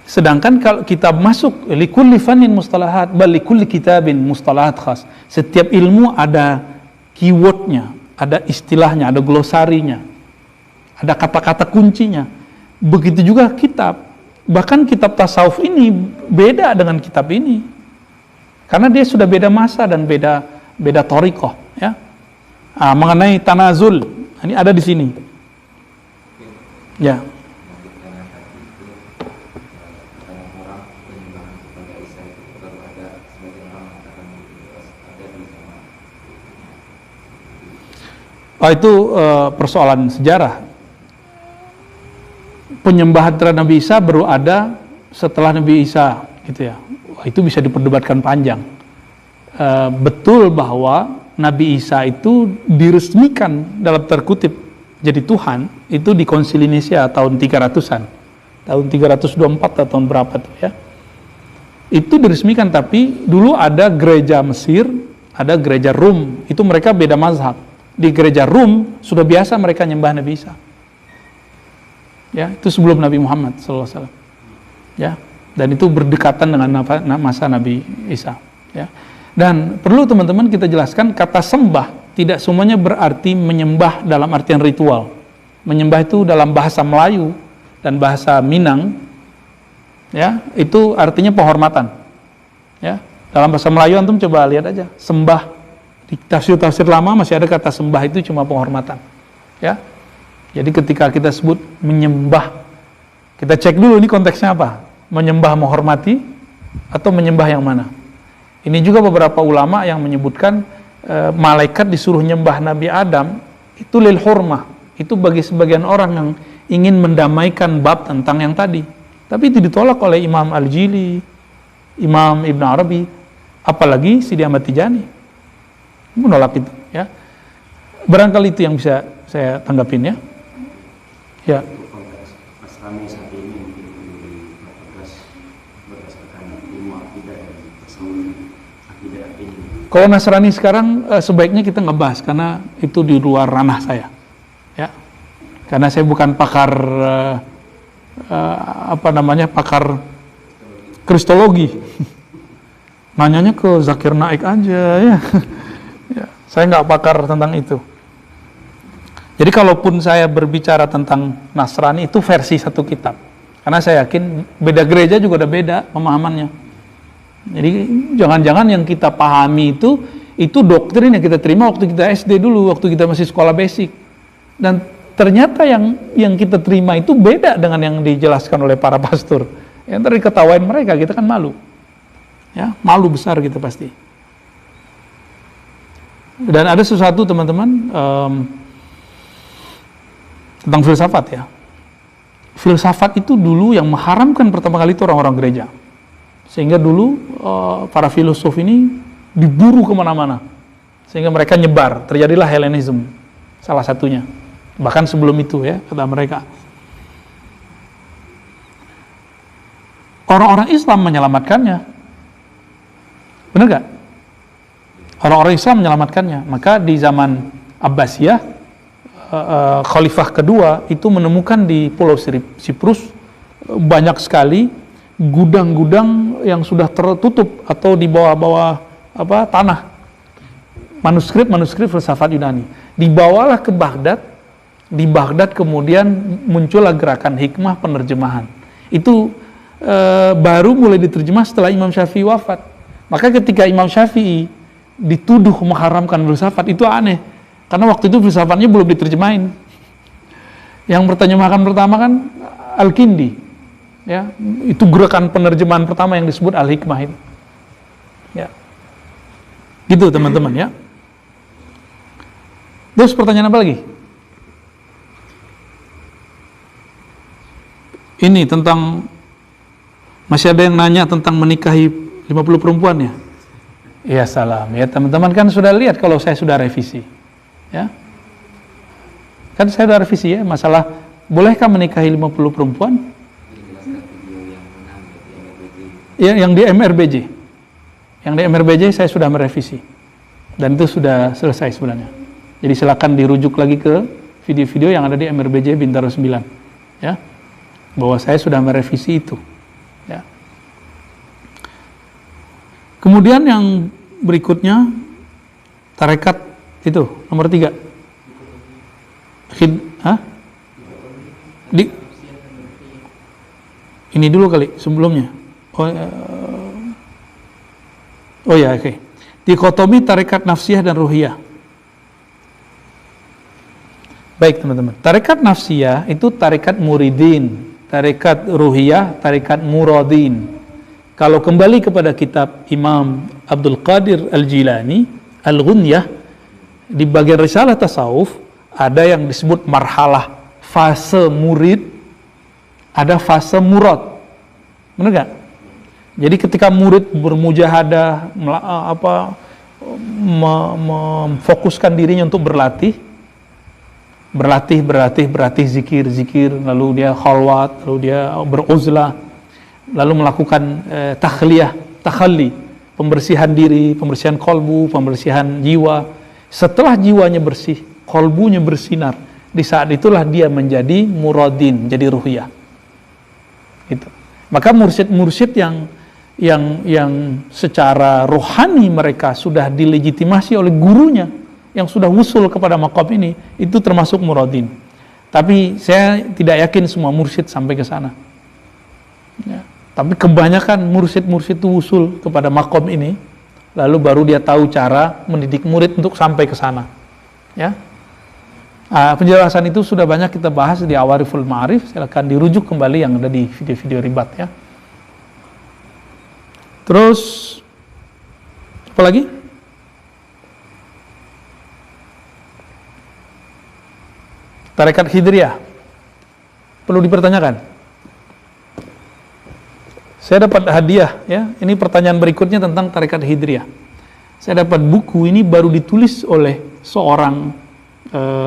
Sedangkan kalau kita masuk likulli fannin mustalahat, bal likulli kitabin mustalahat khas. Setiap ilmu ada keywordnya, ada istilahnya, ada glosarinya, ada kata-kata kuncinya. Begitu juga kitab. Bahkan kitab tasawuf ini beda dengan kitab ini. Karena dia sudah beda masa dan beda thariqah, ya. Mengenai tanazul, ini ada di sini. Ya. Itu persoalan sejarah. Penyembahan terhadap Nabi Isa baru ada setelah Nabi Isa, gitu ya. Itu bisa diperdebatkan panjang. Betul bahwa Nabi Isa itu diresmikan dalam terkutip jadi Tuhan itu di Konsili Nicea tahun 300-an. Tahun 324 atau tahun berapa tuh ya. Itu diresmikan, tapi dulu ada gereja Mesir, ada gereja Rum, itu mereka beda mazhab. Di gereja Rum sudah biasa mereka nyembah Nabi Isa. Ya, itu sebelum Nabi Muhammad SAW. Ya, dan itu berdekatan dengan masa Nabi Isa. Ya. Dan perlu teman-teman kita jelaskan, kata sembah tidak semuanya berarti menyembah dalam artian ritual. Menyembah itu dalam bahasa Melayu dan bahasa Minang, ya, itu artinya penghormatan. Ya, dalam bahasa Melayu antum coba lihat aja, sembah. Di tafsir-tafsir lama masih ada kata sembah itu cuma penghormatan. Ya. Jadi ketika kita sebut menyembah, kita cek dulu ini konteksnya apa? Menyembah menghormati atau menyembah yang mana? Ini juga beberapa ulama yang menyebutkan malaikat disuruh nyembah Nabi Adam itu lil hurmah. Itu bagi sebagian orang yang ingin mendamaikan bab tentang yang tadi. Tapi itu ditolak oleh Imam Al-Jili, Imam Ibn Arabi, apalagi Sidi Ahmad Tijani. Menolak itu, ya. Barangkali itu yang bisa saya tanggapin ya. Ya. Nasrani saat ini mungkin berdasarkan ilmu akidah dan tasawuf akidah ini. Kalau Nasrani sekarang sebaiknya kita ngebahas karena itu di luar ranah saya. Ya. Karena saya bukan pakar pakar kristologi. Nanyanya ke Zakir Naik aja ya. Ya, saya nggak pakar tentang itu. Jadi kalaupun saya berbicara tentang Nasrani itu versi satu kitab. Karena saya yakin beda gereja juga ada beda pemahamannya. Jadi jangan-jangan yang kita pahami itu doktrin yang kita terima waktu kita SD dulu, waktu kita masih sekolah basic. Dan ternyata yang kita terima itu beda dengan yang dijelaskan oleh para pastor. Yang tadi ketawain mereka, kita kan malu. Ya, malu besar kita pasti. Dan ada sesuatu teman-teman tentang filsafat ya. Filsafat itu dulu yang mengharamkan pertama kali itu orang-orang gereja. Sehingga dulu para filosof ini diburu kemana-mana. Sehingga mereka nyebar, terjadilah Hellenism salah satunya. Bahkan sebelum itu ya, kata mereka. Orang-orang Islam menyelamatkannya. Benar gak? Orang-orang Islam menyelamatkannya. Maka di zaman Abbasiyah, Khalifah kedua itu menemukan di Pulau Siprus banyak sekali gudang-gudang yang sudah tertutup atau di bawah-bawah tanah. Manuskrip filsafat Yunani. Dibawalah ke Baghdad. Di Baghdad kemudian muncullah gerakan hikmah penerjemahan. Itu baru mulai diterjemah setelah Imam Syafi'i wafat. Maka ketika Imam Syafi'i dituduh mengharamkan filsafat, itu aneh. Karena waktu itu filsafatnya belum diterjemahin. Yang berterjemahkan pertama kan Al-Kindi. Ya, itu gerakan penerjemahan pertama yang disebut Al-Hikmah itu. Ya. Gitu teman-teman ya. Terus pertanyaan apa lagi? Ini tentang, masih ada yang nanya tentang menikahi 50 perempuan ya? Ya salam, ya teman-teman kan sudah lihat kalau saya sudah revisi. Ya. Kan saya sudah revisi ya, masalah bolehkah menikahi 50 perempuan? Ya, yang di MRBJ. Yang di MRBJ saya sudah merevisi. Dan itu sudah selesai sebenarnya. Jadi silakan dirujuk lagi ke video-video yang ada di MRBJ Bintaro 9. Ya. Bahwa saya sudah merevisi itu. Ya. Kemudian yang berikutnya tarekat itu nomor 3. Ini dulu kali sebelumnya. Oh ya, oke. Dikotomi tarekat nafsiyah dan ruhiyah. Baik teman-teman. Tarekat nafsiyah itu tarekat muridin, tarekat ruhiyah, tarekat muradin. Kalau kembali kepada kitab Imam Abdul Qadir Al-Jilani, Al-Ghunyah, di bagian risalah tasawuf, ada yang disebut marhalah, fase murid, ada fase murad. Benar gak? Jadi ketika murid bermujahadah, memfokuskan dirinya untuk berlatih zikir, lalu dia khalwat, lalu dia beruzlah, lalu melakukan takhalli, pembersihan diri, pembersihan kolbu, pembersihan jiwa. Setelah jiwanya bersih, kolbunya bersinar, di saat itulah dia menjadi muradin, jadi ruhiyah. Itu. Maka mursyid-mursyid yang secara rohani mereka sudah dilegitimasi oleh gurunya, yang sudah wusul kepada maqam ini, itu termasuk muradin. Tapi saya tidak yakin semua mursyid sampai ke sana. Ya. Tapi kebanyakan mursyid-mursyid itu wusul kepada maqam ini, lalu baru dia tahu cara mendidik murid untuk sampai ke sana. Ya. Penjelasan itu sudah banyak kita bahas di Awariful Ma'arif, silakan dirujuk kembali yang ada di video-video ribat ya. Terus apa lagi? Tarekat Hidriyah perlu dipertanyakan. Saya dapat hadiah ya. Ini pertanyaan berikutnya tentang tarekat Hidriyah. Saya dapat buku ini baru ditulis oleh seorang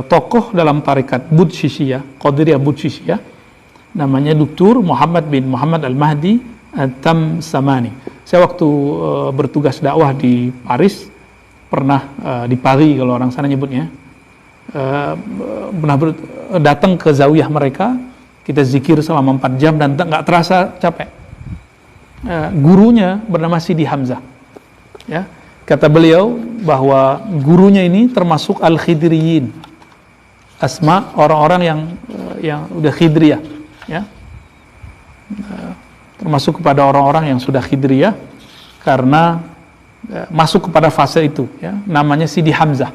tokoh dalam tarekat Budshisiyah, Qadiriyah Budshisiyah, namanya Dr. Muhammad bin Muhammad Al-Mahdi At-Tamsamani. Saya waktu bertugas dakwah di Paris, pernah di Paris kalau orang sana nyebutnya, datang ke zawiyah mereka, kita zikir selama 4 jam dan nggak terasa capek. Gurunya bernama Sidi Hamzah. Ya, kata beliau bahwa gurunya ini termasuk al-khidriyin, asma orang-orang yang udah khidriyah, ya, termasuk kepada orang-orang yang sudah khidriyah karena masuk kepada fase itu, ya. Namanya Sidi Hamzah.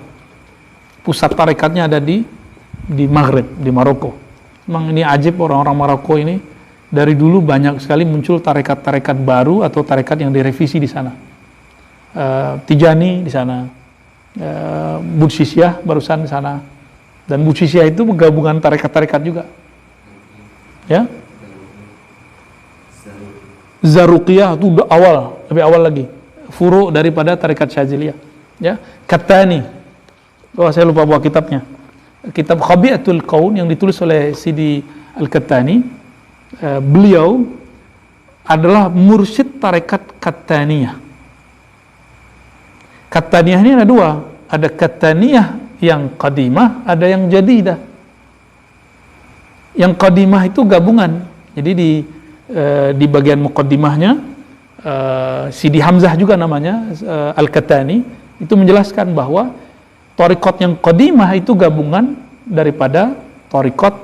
Pusat tarekatnya ada di Maghrib, di Maroko. Memang ini ajib, orang-orang Maroko ini dari dulu banyak sekali muncul tarekat-tarekat baru atau tarekat yang direvisi di sana. Tijani di sana, Budsisiyah barusan di sana, dan Budsisiyah itu gabungan tarekat-tarekat juga, ya. Zaruqiyah itu udah lebih awal lagi, furu daripada tarekat Syaziliyah, ya. Kattani, saya lupa bawa kitabnya, kitab Khabi'atul Qaun yang ditulis oleh Sidi Al-Kattani. Beliau adalah mursyid tarekat Kattaniyah. Kattaniyah ini ada 2, ada Kattaniyah yang qadimah, ada yang jadidah. Yang qadimah itu gabungan. Jadi di bagian muqaddimahnya Sidi Hamzah juga namanya, Al-Kattani, itu menjelaskan bahwa tarekat yang qadimah itu gabungan daripada tarekat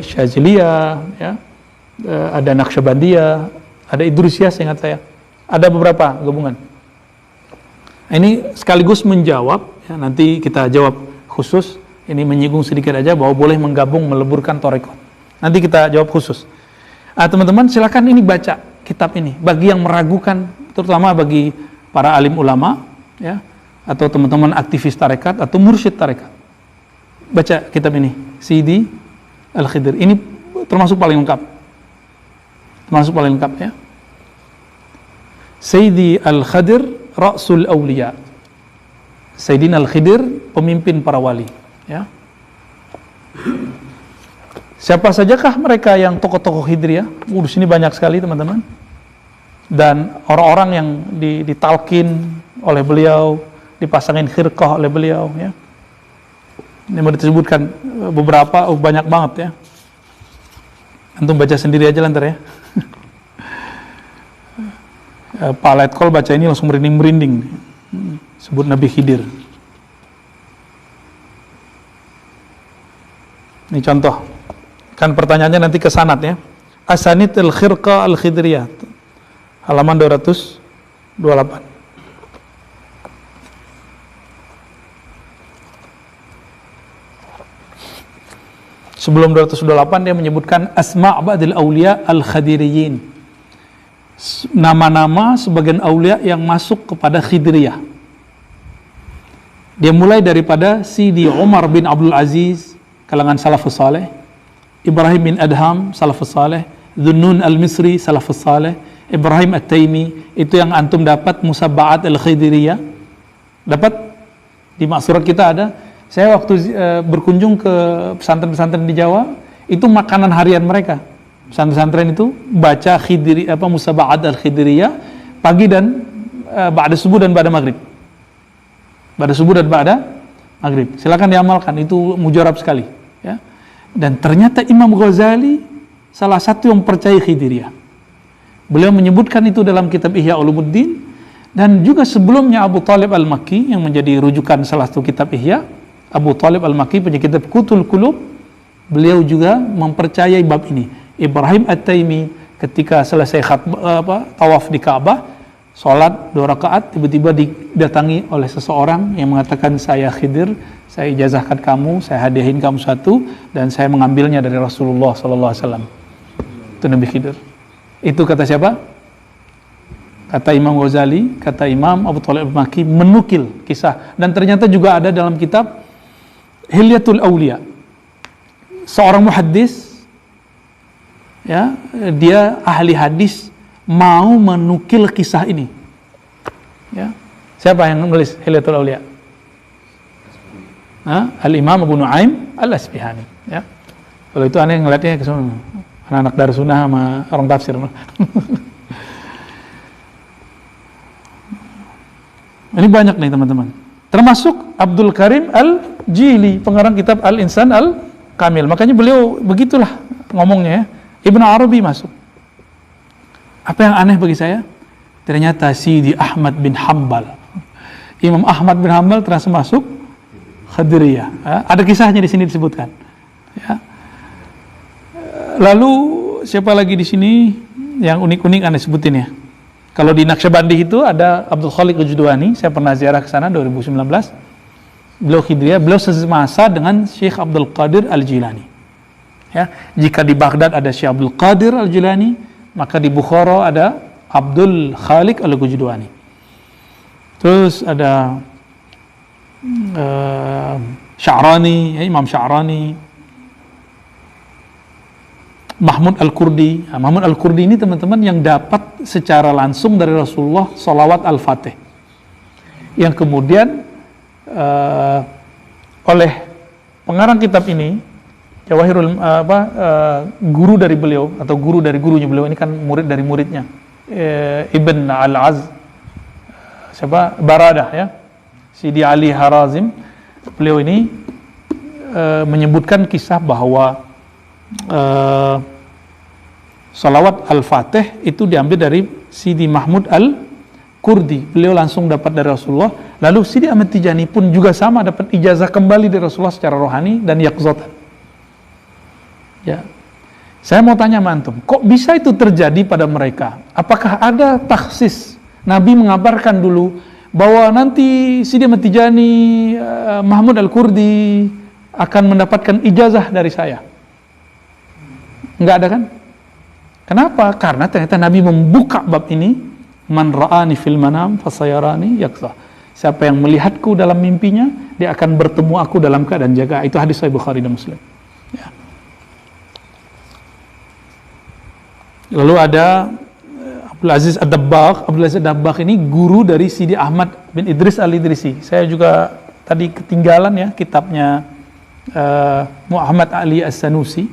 Syaziliyah, ya, ada Naqsyabandiyah, ada Idrisiyah, seingat saya, ada beberapa gabungan. Ini sekaligus menjawab, ya, nanti kita jawab khusus, ini menyinggung sedikit aja bahwa boleh menggabung, meleburkan tarekat. Nanti kita jawab khusus. Teman-teman silakan ini baca kitab ini, bagi yang meragukan, terutama bagi para alim ulama, ya, atau teman-teman aktivis tarekat atau mursyid tarekat. Baca kitab ini, Sidi Al-Khidir. Ini termasuk paling lengkap. Ya. Sidi Al-Khidir Ra'sul Awliya. Sayyidina Al-Khidir, pemimpin para wali, ya. Siapa sajakah mereka yang tokoh-tokoh Khidriyah? Di sini banyak sekali, teman-teman. Dan orang-orang yang ditalkin oleh beliau, dipasangin khirqah oleh beliau, ya. Ini mau disebutkan beberapa, banyak banget, ya. Antum baca sendiri aja lantar, ya. Pak Letkol baca ini langsung merinding-merinding. Sebut Nabi Khidir. Ini contoh. Kan pertanyaannya nanti ke sanad, ya. Asanid al-Khirqah al-Khidriyah. Halaman 228. Sebelum 228 dia menyebutkan asma' ba'dil awliya al-khadiriyin. Nama-nama sebagian aulia yang masuk kepada Khidriyah. Dia mulai daripada Sidi Umar bin Abdul Aziz, kalangan salafus saleh, Ibrahim bin Adham, salafus saleh, Dhunnun al-Misri, salafus saleh, Ibrahim at-Taimi, itu yang antum dapat Musabba'at al-Khidriyah. Dapat di maksurat kita ada. Saya waktu berkunjung ke pesantren-pesantren di Jawa, itu makanan harian mereka. Pesantren-pesantren itu baca Musabba'at al-Khidriyah pagi dan ba'da subuh dan ba'da maghrib. Ba'da subuh dan ba'da maghrib. Silakan diamalkan, itu mujarab sekali, ya. Dan ternyata Imam Ghazali salah satu yang percaya Khidriyah. Beliau menyebutkan itu dalam kitab Ihya Ulumuddin, dan juga sebelumnya Abu Talib Al-Makki yang menjadi rujukan salah satu kitab Ihya, Abu Talib Al-Makki punya kitab Qutul Qulub, beliau juga mempercayai bab ini. Ibrahim At-Taimi ketika selesai tawaf di Ka'bah, sholat 2 rakaat, tiba-tiba didatangi oleh seseorang yang mengatakan, saya Khidir, saya ijazahkan kamu, saya hadiahin kamu satu, dan saya mengambilnya dari Rasulullah SAW. Itu Nabi Khidir. Itu kata siapa? Kata Imam Ghazali, kata Imam Abu Talib Al-Makki, menukil kisah. Dan ternyata juga ada dalam kitab Hilyatul Awliya. Seorang muhaddis, ya, dia ahli hadis, mau menukil kisah ini, ya. Siapa yang menulis Hilyatul Awliya? Al-Imam Abu Nu'aim Al-Asbihani, ya. Kalau itu aneh ngeliatnya ke sana, anak-anak Darsunnah sama orang tafsir. Ini banyak nih, teman-teman. Termasuk Abdul Karim Al-Jili, pengarang kitab Al-Insan Al-Kamil. Makanya beliau begitulah ngomongnya ya. Ibnu Arabi masuk. Apa yang aneh bagi saya? Ternyata Sidi Ahmad bin Hambal, Imam Ahmad bin Hambal terasa masuk Qadiriyah. Ada kisahnya di sini disebutkan. Ya. Lalu siapa lagi di sini yang unik-unik aneh sebutin ya? Kalau di Naqsyabandi itu ada Abdul Khaliq Al-Judwani, saya pernah ziarah ke sana 2019. Beliau Khidriyah, beliau semasa dengan Syekh Abdul Qadir Al-Jilani. Ya, jika di Baghdad ada Syekh Abdul Qadir Al-Jilani, maka di Bukhara ada Abdul Khaliq Al-Judwani. Terus ada Sya'rani, ya, Imam Sya'rani, Mahmud Al-Kurdi. Nah, Mahmud Al-Kurdi ini teman-teman yang dapat secara langsung dari Rasulullah salawat Al-Fatih, yang kemudian oleh pengarang kitab ini Jawahirul guru dari beliau atau guru dari gurunya beliau, ini kan murid dari muridnya, Ibn Al-Az, siapa? Baradah ya, Sidi Ali Harazim. Beliau ini menyebutkan kisah bahwa salawat Al-Fatih itu diambil dari Sidi Mahmud Al-Kurdi. Beliau langsung dapat dari Rasulullah. Lalu Sidi Ahmad Tijani pun juga sama, dapat ijazah kembali dari Rasulullah secara rohani dan yaqzatan. Ya. Saya mau tanya sama antum, kok bisa itu terjadi pada mereka? Apakah ada takhsis? Nabi mengabarkan dulu bahwa nanti Sidi Ahmad Tijani, Mahmud Al-Kurdi akan mendapatkan ijazah dari saya. Enggak ada kan? Kenapa? Karena ternyata Nabi membuka bab ini, man ra'ani fil manam fasayarani yaqza. Siapa yang melihatku dalam mimpinya, dia akan bertemu aku dalam keadaan jaga. Itu hadis Sahih Bukhari dan Muslim. Ya. Lalu ada Abdul Aziz Ad-Dabbagh. Abdul Aziz Ad-Dabbagh ini guru dari Sidi Ahmad bin Idris Al-Idrisi. Saya juga tadi ketinggalan ya kitabnya Muhammad Ali As-Sanusi.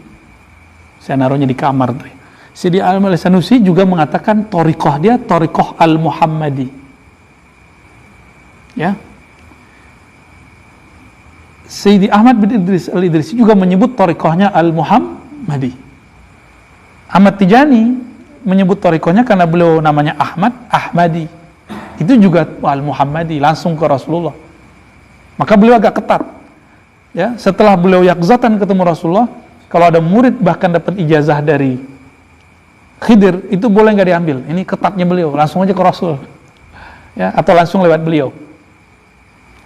Saya naruhnya di kamar. Sidi Ahmad Al-Sanusi juga mengatakan thariqah dia thariqah Al-Muhammadi. Ya. Sidi Ahmad bin Idris Al-Idrisi juga menyebut thariqahnya Al-Muhammadi. Ahmad Tijani menyebut thariqahnya karena beliau namanya Ahmad, Ahmadi. Itu juga Al-Muhammadi, langsung ke Rasulullah. Maka beliau agak ketat. Ya, setelah beliau yaqzatan ketemu Rasulullah, kalau ada murid bahkan dapat ijazah dari Khidir, itu boleh nggak diambil. Ini ketatnya beliau, langsung aja ke Rasul, ya, atau langsung lewat beliau.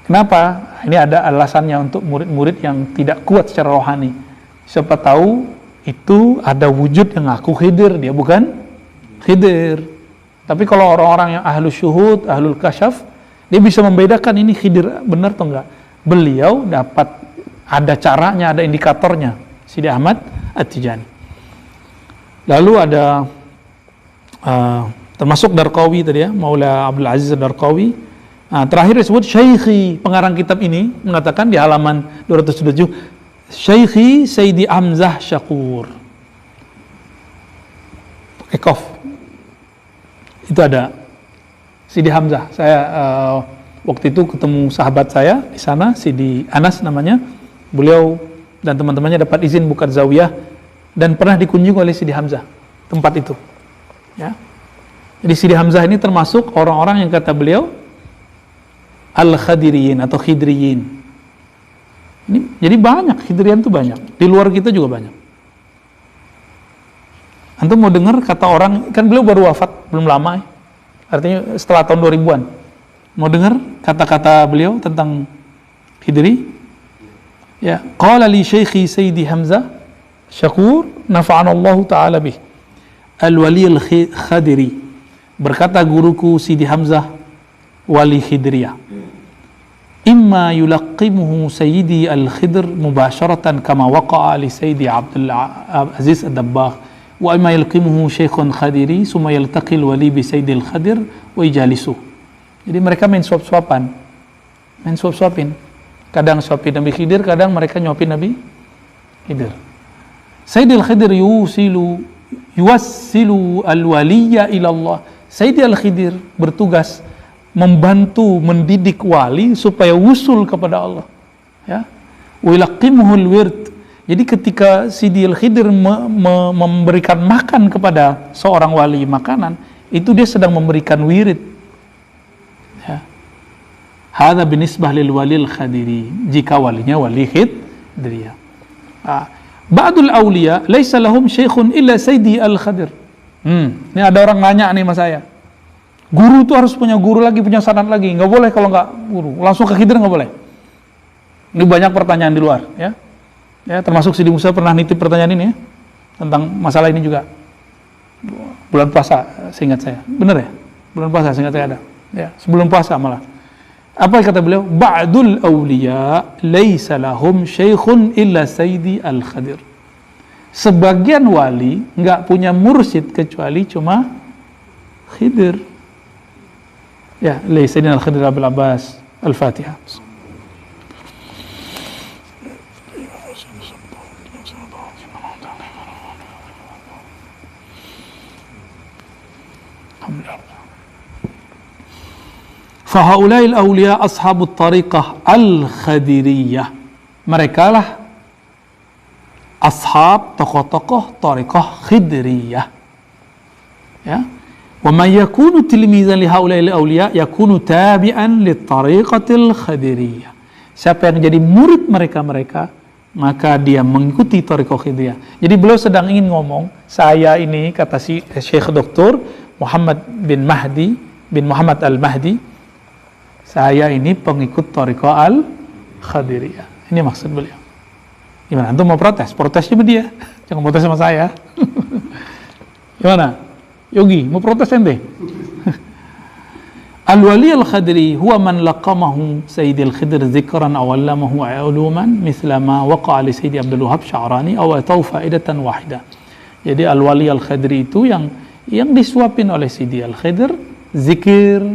Kenapa? Ini ada alasannya untuk murid-murid yang tidak kuat secara rohani. Siapa tahu itu ada wujud yang ngaku Khidir, dia bukan Khidir. Tapi kalau orang-orang yang ahlul syuhud, ahlul kasyaf, dia bisa membedakan ini Khidir benar atau enggak. Beliau dapat, ada caranya, ada indikatornya. Sidi Ahmad At-Tijani. Lalu ada termasuk Darqawi tadi ya, Maula Abdul Aziz Darqawi. Terakhir disebut Syaikhi, pengarang kitab ini mengatakan di halaman 207, Syaikhi Sayyidi Hamzah Syakur. Ekof. Itu ada Sidi Hamzah. Saya waktu itu ketemu sahabat saya di sana, Sidi Anas namanya. Beliau dan teman-temannya dapat izin buka zawiyah dan pernah dikunjungi oleh Sidi Hamzah tempat itu. Ya. Jadi Sidi Hamzah ini termasuk orang-orang yang kata beliau Al-Khadiriyin atau Khidriyin. Ini jadi banyak, Khidriyan itu banyak. Di luar kita juga banyak. Antum mau dengar kata orang, kan beliau baru wafat belum lama ya. Artinya setelah tahun 2000-an. Mau dengar kata-kata beliau tentang Khidri? Ya, qala li Syaikhi Sayyidi Hamzah Syakur nafa'ana Allah Ta'ala bih Al-Wali Al-Khadiri. Berkata guruku Sidi Hamzah Wali Khidriyah, imma yulaqimuhu Sayyidi Al-Khidr mubasharatan kama waqa'a li Sayyidi Abdul Aziz Ad-Dabbagh, wa imma yulaqimuhu Syekhun Khadiri summa yaltaqil wali bi Sayyidi Al-Khadir wa ijalisuh. Jadi mereka main suap-suapin. Kadang suapin Nabi Khidir, kadang mereka nyuapin Nabi Khidir. Sayyidil Khidir yuwassilu al-waliyya ila Allah. Sayyidil Khidir bertugas membantu mendidik wali supaya wusul kepada Allah. Ya. Wa yulaqqimuhul wird. Jadi ketika Sidi Al-Khidir memberikan makan kepada seorang wali makanan, itu dia sedang memberikan wirid. Ya. Hadza binisbah lil walil khadiri, jika walinya wali khidriyah. Ba'dul awliya laisa lahum syekhun illa Sayyidi Al-Khadir. Ini ada orang nanya nih sama saya. Guru itu harus punya guru lagi, punya sanad lagi. Nggak boleh kalau nggak guru. Langsung ke Khidir nggak boleh. Ini banyak pertanyaan di luar, ya. Ya, termasuk Sidi Musa pernah nitip pertanyaan ini ya, tentang masalah ini juga. Bulan puasa, seingat saya. Benar ya? Bulan puasa, seingat saya ada. Ya, sebelum puasa malah. Apa kata beliau? Ba'dul awliya laisa lahum syekhun illa Sayyidi Al-Khadir. Sebagian wali nggak punya mursyid kecuali cuma Khidir. Ya, Sayyidina Al-Khadir Abil Abbas. Al-Fatihah. Fahaula'il awliya ashabut tariqah al-khadiriyah. Mereka lah ashab tokoh-tokoh tariqah khidriyah. Ya. Wa man yakunu tilmizan li haula'il awliya yakunu tabi'an li tariqatil khadiriyah. Siapa yang jadi murid mereka-mereka, maka dia mengikuti tariqah khidriyah. Jadi beliau sedang ingin ngomong, saya ini kata si Syekh Dr. Muhammad bin Mahdi bin Muhammad Al-Mahdi, saya ini pengikut Thariqah Al-Khadiriyah. Ini maksud beliau. Gimana? Antum mau protes? Protesnya sama dia. Jangan protes sama saya. Gimana? Yogi, mau protes ente? Al-Wali Al-Khadiri huwa man laqamahu Sayyidi Al-Khidir zikran aw allamahu uluman mithla ma waqa'a li Sayyidi Abdul Wahab Sya'rani aw atau faidatan wahidah. Jadi Al-Wali Al-Khadiri itu yang disuapin oleh Sidi Al-Khidir, zikir,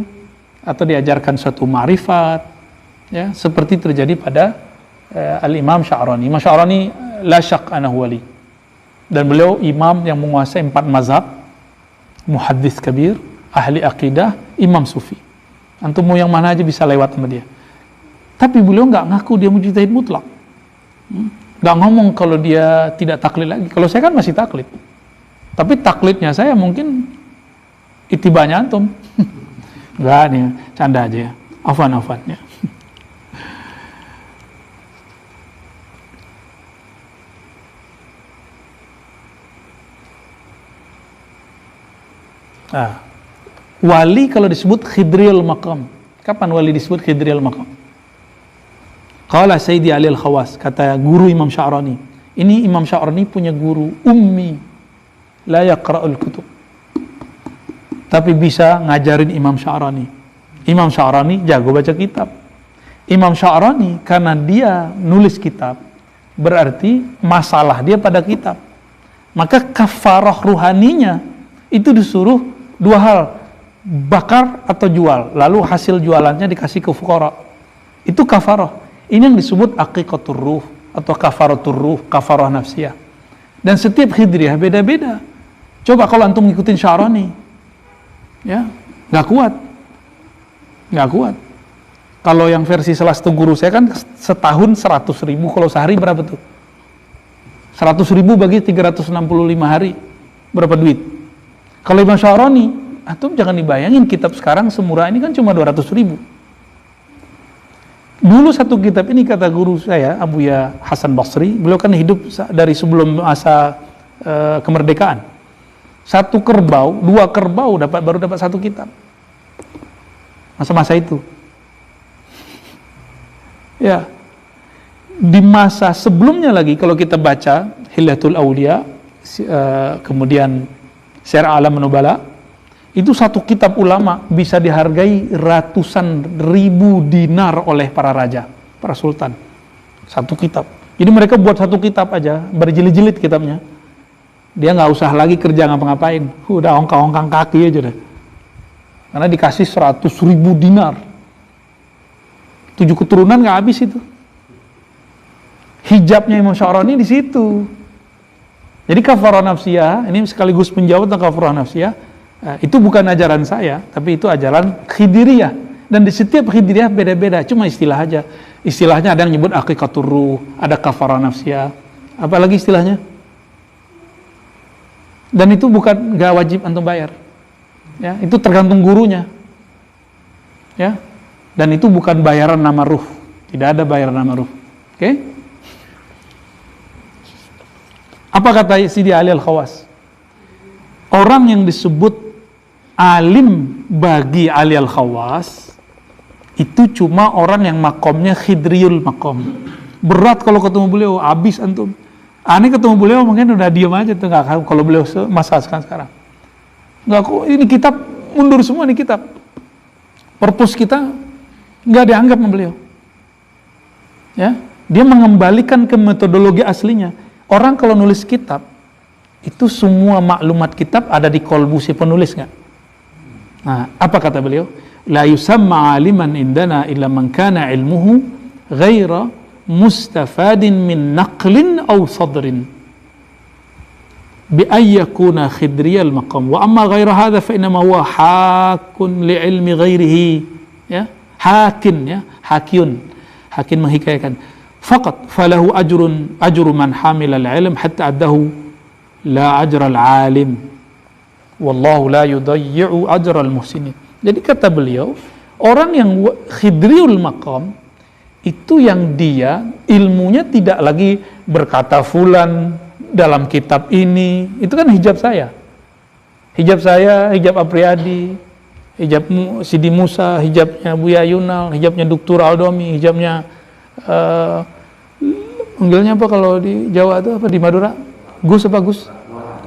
atau diajarkan suatu ma'rifat, ya, seperti terjadi pada Al-Imam Sya'rani. Imam Sya'rani la syak anahu wali. Dan beliau imam yang menguasai 4 mazhab, muhaddits kabir, ahli akidah, imam sufi. Antum mau yang mana aja bisa lewat sama dia. Tapi beliau nggak ngaku dia mujtahid mutlak. Nggak ngomong kalau dia tidak taklid lagi. Kalau saya kan masih taklid. Tapi taklidnya saya mungkin itibanya antum. Enggak nih, canda aja ya. Afwan ya. Wali kalau disebut khidriyul maqam. Kapan wali disebut khidriyul maqam? Qala Sayyidi Ali Al-Khawas, kata guru Imam Sya'rani. Ini Imam Sya'rani punya guru ummi, la yaqra'ul kutub, tapi bisa ngajarin Imam Sya'rani. Imam Sya'rani jago baca kitab. Imam Sya'rani karena dia nulis kitab, berarti masalah dia pada kitab. Maka kafarah ruhaninya itu disuruh 2 hal, bakar atau jual, lalu hasil jualannya dikasih ke fuqara. Itu kafarah. Ini yang disebut aqiqatur ruh atau kafaratur ruh, kafarah nafsiyah. Dan setiap khidriyah beda-beda. Coba kalau antum ngikutin Sya'rani, ya, nggak kuat. Kalau yang versi salah satu guru saya kan setahun 100.000, kalau sehari berapa tuh? 100.000 bagi 365 hari, berapa duit? Kalau Imam Sya'rani, antum jangan dibayangin kitab sekarang semurah ini kan cuma 200.000. Dulu satu kitab ini kata guru saya, Abuya Hasan Basri, beliau kan hidup dari sebelum masa kemerdekaan. 1 kerbau, 2 kerbau baru dapat 1 kitab. Masa-masa itu. Ya. Di masa sebelumnya lagi kalau kita baca Hilyatul Auliya, kemudian Syiar A'lam Nubala, itu 1 kitab ulama bisa dihargai ratusan ribu dinar oleh para raja, para sultan. 1 kitab. Jadi mereka buat 1 kitab aja, berjilid-jilid kitabnya. Dia nggak usah lagi kerja ngapa-ngapain, udah ongkang-ongkang kaki aja deh. Karena dikasih 100.000 dinar. 7 keturunan nggak habis itu. Hijabnya Imam Sya'rani di situ. Jadi kafarah nafsiyah, ini sekaligus menjawab tentang kafarah nafsiyah. Itu bukan ajaran saya, tapi itu ajaran Khidiriyah. Dan di setiap hijriah beda-beda, cuma istilah aja. Istilahnya ada yang nyebut hakikatur ruh, ada kafarah nafsiyah, apalagi istilahnya. Dan itu bukan gak wajib antum bayar. Ya, itu tergantung gurunya. Ya. Dan itu bukan bayaran nama ruh. Tidak ada bayaran nama ruh. Oke? Apa kata Sidi Ali Al-Khawas? Orang yang disebut alim bagi Ali Al-Khawas itu cuma orang yang makomnya khidriyul makom. Berat kalau ketemu beliau, habis antum. Aneh ketemu beliau mungkin udah diam aja tuh, nggak kalau beliau masa sekarang. Nggak kok, ini kitab mundur semua nih kitab. Purpose kita nggak dianggap sama beliau. Ya, dia mengembalikan ke metodologi aslinya. Orang kalau nulis kitab itu semua maklumat kitab ada di kolbu si penulis nggak? Nah, apa kata beliau? La yusamma aliman indana illa man kana ilmuhu ghaira mustafadin min naqlin aw sadrin bi ay yakuna khidriyal maqam wa amma ghaira hadha fa inma huwa hakun li ilmi ghairihi, ya, hakin menghikayakan faqat falahu ajru man hamila al ilm hatta addahu la ajra al alim wallahu la yudayyi'u ajra al muhsinin. Jadi kata beliau, orang yang khidriul maqam itu yang dia ilmunya tidak lagi berkata fulan dalam kitab ini, itu kan hijab saya, hijab Apriyadi, hijab Sidi Musa, hijabnya Buya Yunal, hijabnya Dr. Aldomi, hijabnya panggilnya apa kalau di Jawa itu apa, di Madura? Gus apa Gus?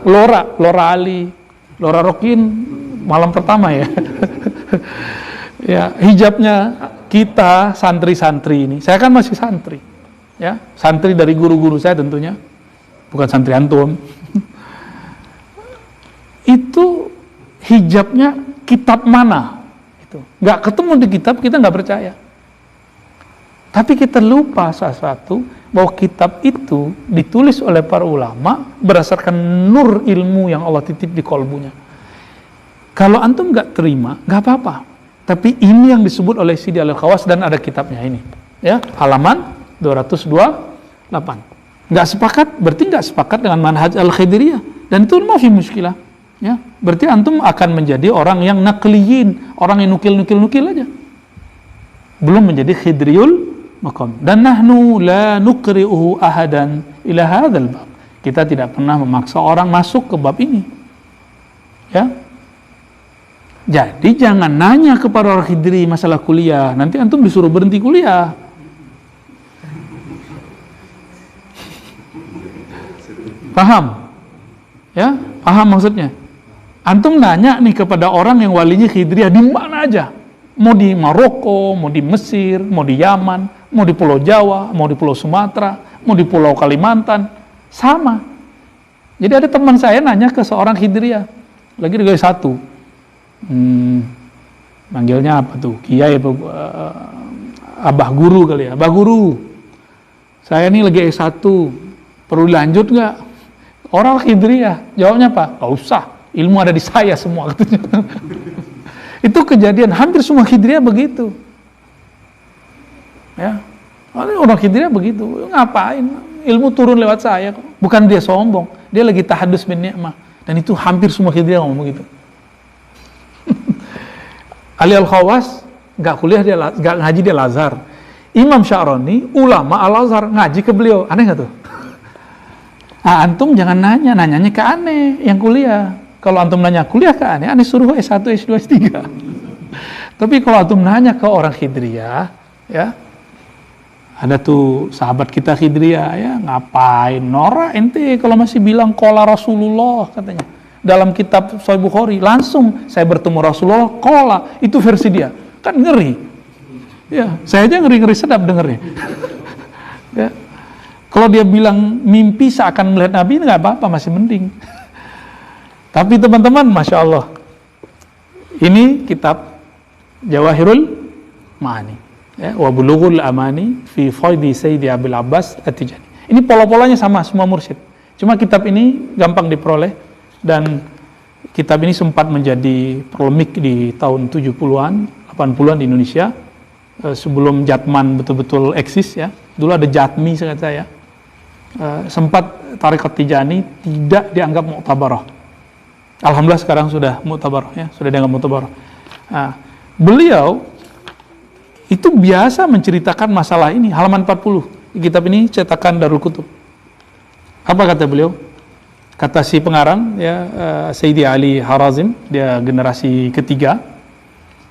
Lora Ali, Lora Rokin malam pertama ya. Ya, hijabnya kita santri-santri ini. Saya kan masih santri. Ya, santri dari guru-guru saya tentunya. Bukan santri antum. Itu hijabnya kitab mana? Itu. Nggak ketemu di kitab, kita nggak percaya. Tapi kita lupa sesuatu, bahwa kitab itu ditulis oleh para ulama berdasarkan nur ilmu yang Allah titip di kolbunya. Kalau antum nggak terima, nggak apa-apa. Tapi ini yang disebut oleh Sidi Al-Khawas dan ada kitabnya ini. Ya, halaman 228. Nggak sepakat, berarti nggak sepakat dengan manhaj Al-Khidriyah. Dan itu masih muskilah. Ya, berarti antum akan menjadi orang yang nakliyin, orang yang nukil aja. Belum menjadi khidriyul maqam. Dan nahnu la nukri'uhu ahadan ila hadzal bab. Kita tidak pernah memaksa orang masuk ke bab ini. Ya. Jadi jangan nanya kepada orang khidri masalah kuliah, nanti antum disuruh berhenti kuliah. Paham? Ya, paham maksudnya? Antum nanya nih kepada orang yang walinya khidriyah di mana aja. Mau di Maroko, mau di Mesir, mau di Yaman, mau di Pulau Jawa, mau di Pulau Sumatera, mau di Pulau Kalimantan, sama. Jadi ada teman saya nanya ke seorang khidriyah, lagi di garis 1. Manggilnya apa tuh? Kiai apa? Abah guru kali ya. Abah guru, saya ini lagi S1, perlu dilanjut nggak? Orang khidriyah, jawabnya apa? Nggak usah, ilmu ada di saya semua. Itu kejadian, hampir semua khidriyah begitu. Ya, orang khidriyah begitu. Ngapain? Ilmu turun lewat saya kok. Bukan dia sombong, dia lagi tahadus bin ni'mah. Dan itu hampir semua khidriyah ngomong begitu. Ali Al-Khawas nggak kuliah, dia nggak ngaji, dia Al-Azhar. Imam Sya'rani ulama Al-Azhar, ngaji ke beliau, aneh nggak tuh? Antum jangan nanyanya ke aneh yang kuliah. Kalau antum nanya kuliah ke aneh suruh S1, S2, S3. Tapi kalau antum nanya ke orang khidriyah, ya, ada tuh sahabat kita khidriyah, ya, ngapain norak ente kalau masih bilang qala Rasulullah katanya. Dalam kitab Sahih Bukhari, langsung saya bertemu Rasulullah, qala, itu versi dia. Kan ngeri. Ya, saya aja ngeri-ngeri sedap dengernya. Ya. Kalau dia bilang mimpi seakan melihat Nabi, nggak apa-apa, masih mending. Tapi teman-teman, Masya Allah, ini kitab Jawahirul Ma'ani, ya, wa Bulughul Amani fi Faidi Sayyidi Abil Abbas At-Tijani. Ini pola-polanya sama semua mursyid. Cuma kitab ini gampang diperoleh, dan kitab ini sempat menjadi polemik di tahun 70-an, 80-an di Indonesia, sebelum Jatman betul-betul eksis ya. Dulu ada Jatmi seingat saya. Sempat Tarekat Tijani tidak dianggap mu'tabarah. Alhamdulillah sekarang sudah mu'tabarah ya, sudah dianggap mu'tabarah. Nah, beliau itu biasa menceritakan masalah ini, halaman 40. Kitab ini cetakan Darul Kutub. Apa kata beliau? Kata si pengarang ya, Sayyidi Ali Harazim, dia generasi ketiga,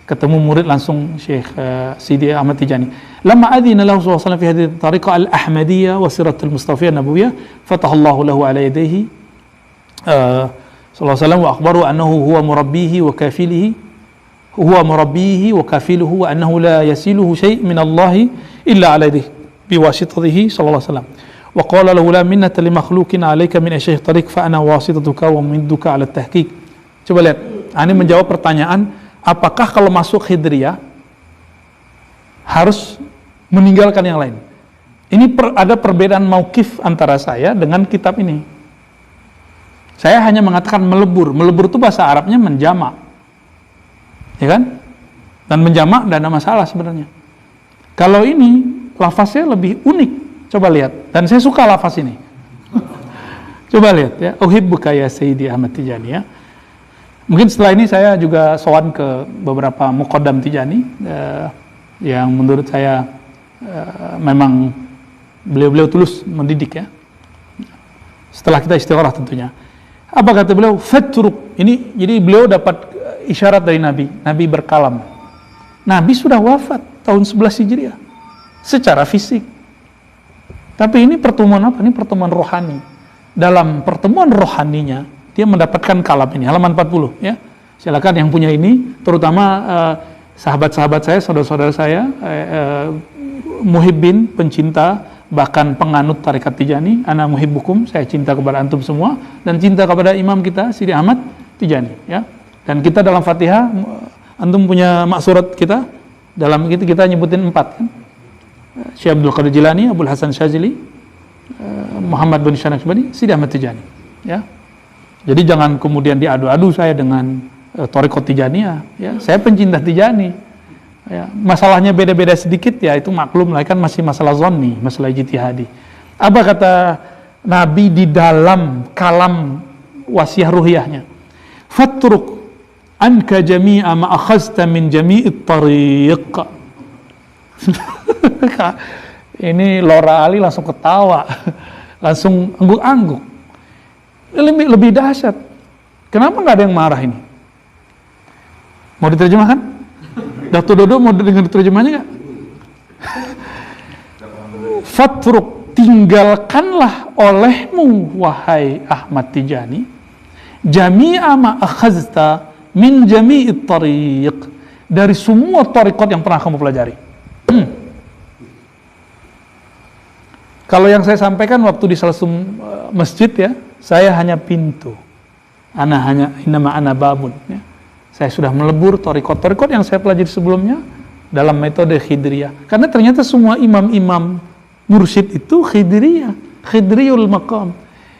ketemu murid langsung Syekh Sayyidi Ahmad Tijani. Lama adina lahu sallallahu alaihi wasallam fi hadhihi tariqah al-ahmadiyah wa siratul mustafiyah nabawiyah, fatahallahu lahu ala yadayhi sallallahu alaihi wasallam wa akhbaru annahu huwa murabbihi wa kafilihi huwa murabbihi wa kafiluhu wa annahu la yasiluhu syai' min Allah illa ala yadihi biwasitatihi sallallahu alaihi wasallam. Wa qala lahu la minnata li makhluqin 'alaika min asy-syaikh tariq fa ana wasitatuka wa mumidduka 'ala at-tahqiq. Coba lihat, ini menjawab pertanyaan, apakah kalau masuk Khidriyah harus meninggalkan yang lain? Ini ada perbedaan mauqif antara saya dengan kitab ini. Saya hanya mengatakan melebur. Melebur itu bahasa Arabnya menjamak. Ya kan? Dan menjamak tidak ada masalah sebenarnya. Kalau ini lafaznya lebih unik. Coba lihat. Dan saya suka lafaz ini. Coba lihat ya. Uhibbuka ya Sayyidi Ahmad Tijani ya. Mungkin setelah ini saya juga sowan ke beberapa muqaddam Tijani yang menurut saya memang beliau-beliau tulus mendidik ya. Setelah kita istikharah tentunya. Apa kata beliau? Fatruk. Ini jadi beliau dapat isyarat dari Nabi. Nabi berkalam. Nabi sudah wafat tahun 11 Hijriah secara fisik. Tapi ini pertemuan apa? Ini pertemuan rohani. Dalam pertemuan rohaninya dia mendapatkan kalam ini, halaman 40 ya. Silakan yang punya ini, terutama sahabat-sahabat saya, saudara-saudara saya, muhibbin, pencinta, bahkan penganut tarekat Tijani, ana muhibbukum, saya cinta kepada antum semua dan cinta kepada imam kita Sidi Ahmad Tijani ya. Dan kita dalam Fatihah, antum punya maksurat kita, dalam itu kita nyebutin 4 kan. Syekh Abdul Qadir Jilani, Abdul Hasan Syazili, Muhammad bin Syarif Subadi, Sidi Ahmad Tijani ya. Jadi jangan kemudian diadu-adu saya dengan Thariqat Tijaniyah ya. Saya pencinta Tijani ya. Masalahnya beda-beda sedikit ya, itu maklum lah, kan masih masalah zonni, masalah ijtihadi. Apa kata Nabi di dalam kalam wasiah ruhiyahnya? Fatruk anka jami'a ma akhazta min jami'it tariq. Ini Lora Ali langsung ketawa, langsung angguk-angguk. Lebih dahsyat. Kenapa nggak ada yang marah ini? Mau diterjemahkan? Dato Dodo mau dengar terjemahannya nggak? Fatruk, tinggalkanlah olehmu wahai Ahmad Tijani jami'a ma akhazta min jami'it tariq, dari semua tariqat yang pernah kamu pelajari. Kalau yang saya sampaikan waktu di salah satu masjid ya, saya hanya pintu. Innama ana babun ya. Saya sudah melebur tariqat yang saya pelajari sebelumnya dalam metode Khidriyah. Karena ternyata semua imam-imam mursyid itu Khidriyah, Khidriyul maqam.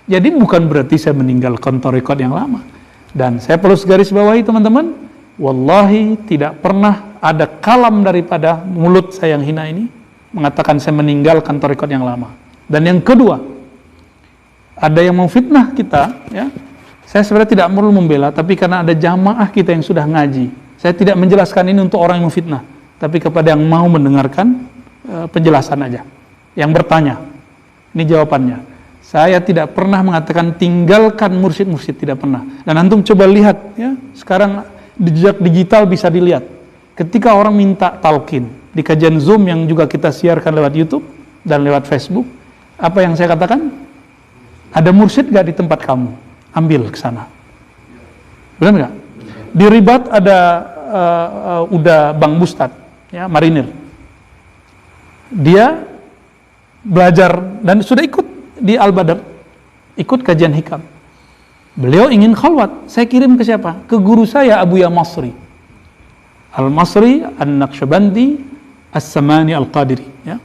Jadi bukan berarti saya meninggalkan tariqat yang lama. Dan saya perlu garis bawahi teman-teman, wallahi tidak pernah ada kalam daripada mulut saya yang hina ini mengatakan saya meninggalkan tariqat yang lama. Dan yang kedua, ada yang memfitnah kita ya. Saya sebenarnya tidak perlu membela, tapi karena ada jamaah kita yang sudah ngaji, saya tidak menjelaskan ini untuk orang yang memfitnah, tapi kepada yang mau mendengarkan penjelasan aja. Yang bertanya, ini jawabannya. Saya tidak pernah mengatakan tinggalkan mursyid-mursyid, tidak pernah. Dan antum coba lihat ya, sekarang di jejak digital bisa dilihat. Ketika orang minta talqin di kajian Zoom yang juga kita siarkan lewat YouTube dan lewat Facebook, apa yang saya katakan? Ada mursyid gak di tempat kamu? Ambil ke sana. Benar nggak? Di Ribat ada udah Bang Bustad, ya, marinir. Dia belajar dan sudah ikut di Al-Badr, ikut kajian hikam. Beliau ingin khalwat. Saya kirim ke siapa? Ke guru saya Abuya Masri. Al-Masri, An-Naqsyabandi, As-Samani Al-Qadiri. Ya.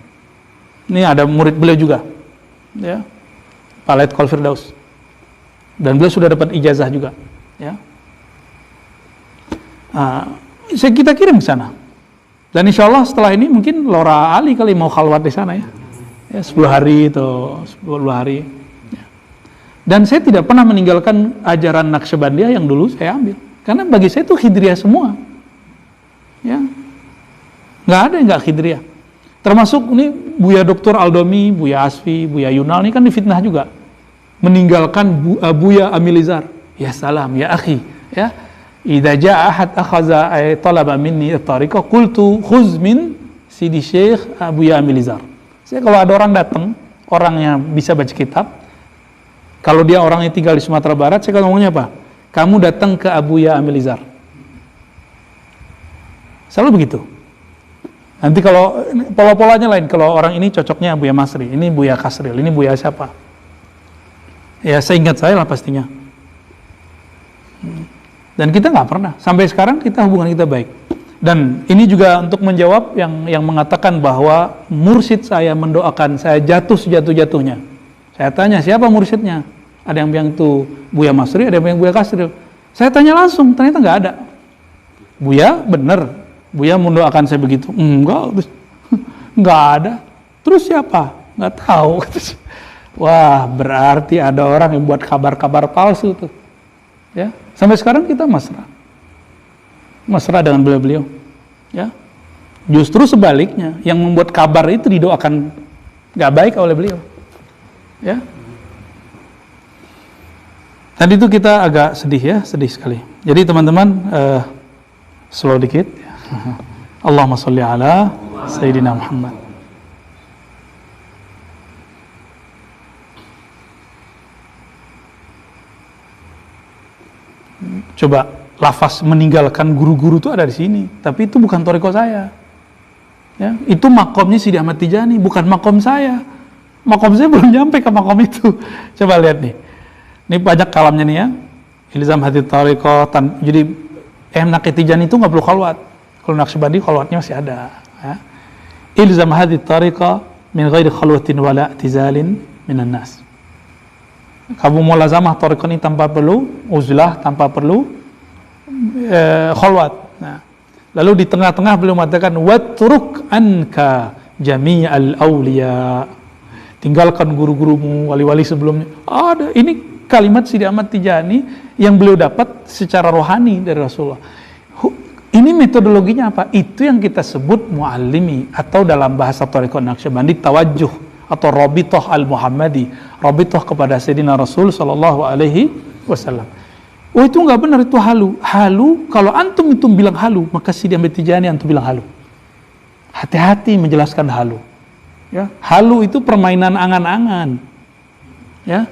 Ini ada murid beliau juga. Ya. Pak Laitkol Firdaus. Dan beliau sudah dapat ijazah juga. Ya. Kita kirim ke sana. Dan insya Allah setelah ini mungkin Laura Ali kali mau khalwat di sana ya. 10 hari atau 10 hari. Ya. Dan saya tidak pernah meninggalkan ajaran Naqsyabandiyah yang dulu saya ambil. Karena bagi saya itu Khidriyah semua. Ya. Nggak ada yang nggak Khidriyah. Termasuk ini Buya Dr. Aldomi, Buya Asfi, Buya Yunal ini kan difitnah juga. Meninggalkan Buya Amilizar. Ya salam, ya akhi. Ya. Idza jaa ahad akhadha talaba minni at-tariqah qultu khuz min Sidi Syekh Buya Amilizar. Saya kalau ada orang datang, orangnya bisa baca kitab, kalau dia orangnya tinggal di Sumatera Barat, saya ngomongnya apa? Kamu datang ke Buya Amilizar. Selalu begitu. Nanti kalau pola-polanya lain, kalau orang ini cocoknya Buya Masri, ini Buya Kasril, ini Buya siapa? Ya seingat saya lah pastinya. Dan kita nggak pernah, sampai sekarang kita hubungan kita baik. Dan ini juga untuk menjawab yang mengatakan bahwa mursyid saya mendoakan saya jatuh sejatuh-jatuhnya. Saya tanya siapa mursyidnya? Ada yang bilang itu Buya Masri, ada yang bilang Buya Kasril. Saya tanya langsung, ternyata nggak ada. Buya bener, Buya mendoakan saya begitu. Enggak, terus nggak ada. Terus siapa? Nggak tahu. Wah, berarti ada orang yang buat kabar-kabar palsu tuh. Ya, sampai sekarang kita mesra dengan beliau-beliau. Ya, justru sebaliknya, yang membuat kabar itu didoakan nggak baik oleh beliau. Ya, tadi itu kita agak sedih ya, sedih sekali. Jadi teman-teman, slow dikit. Allahumma sholli ala Sayyidina Muhammad. Coba lafaz meninggalkan guru-guru itu ada di sini, tapi itu bukan thariqah saya. Ya, itu makomnya Sidi Ahmad Tijani, bukan makom saya. Makom saya belum nyampe ke makom itu. Coba lihat nih. Ini banyak kalamnya nih ya. Ilzam hati thariqah. Jadi Naqi Tijani itu nggak perlu khalwat. Kalau Naqsyabandi khalwatnya masih ada. Ya. Ilzam hati thariqah min ghairi khalwatin wala i'tizalin minan nas. Kamu mulazamah thariqah ini tanpa perlu uzlah, tanpa perlu khalwat. Nah, lalu di tengah-tengah beliau mengatakan watruk anka jami'al awliya. Tinggalkan guru-gurumu, wali-wali sebelumnya. Ada ini kalimat Sidi Ahmad Tijani yang beliau dapat secara rohani dari Rasulullah. Ini metodologinya apa? Itu yang kita sebut muallimi atau dalam bahasa thariqah Naqsyabandi tawajjuh atau Rabithah al-Muhammadi, Rabithah kepada Sayyidina Rasul sallallahu alaihi wasallam. Oh itu nggak benar, itu halu. Halu, kalau antum itu bilang halu, maka Sidi Ahmad Tijani antum bilang halu. Hati-hati menjelaskan halu. Ya, halu itu permainan angan-angan. Ya,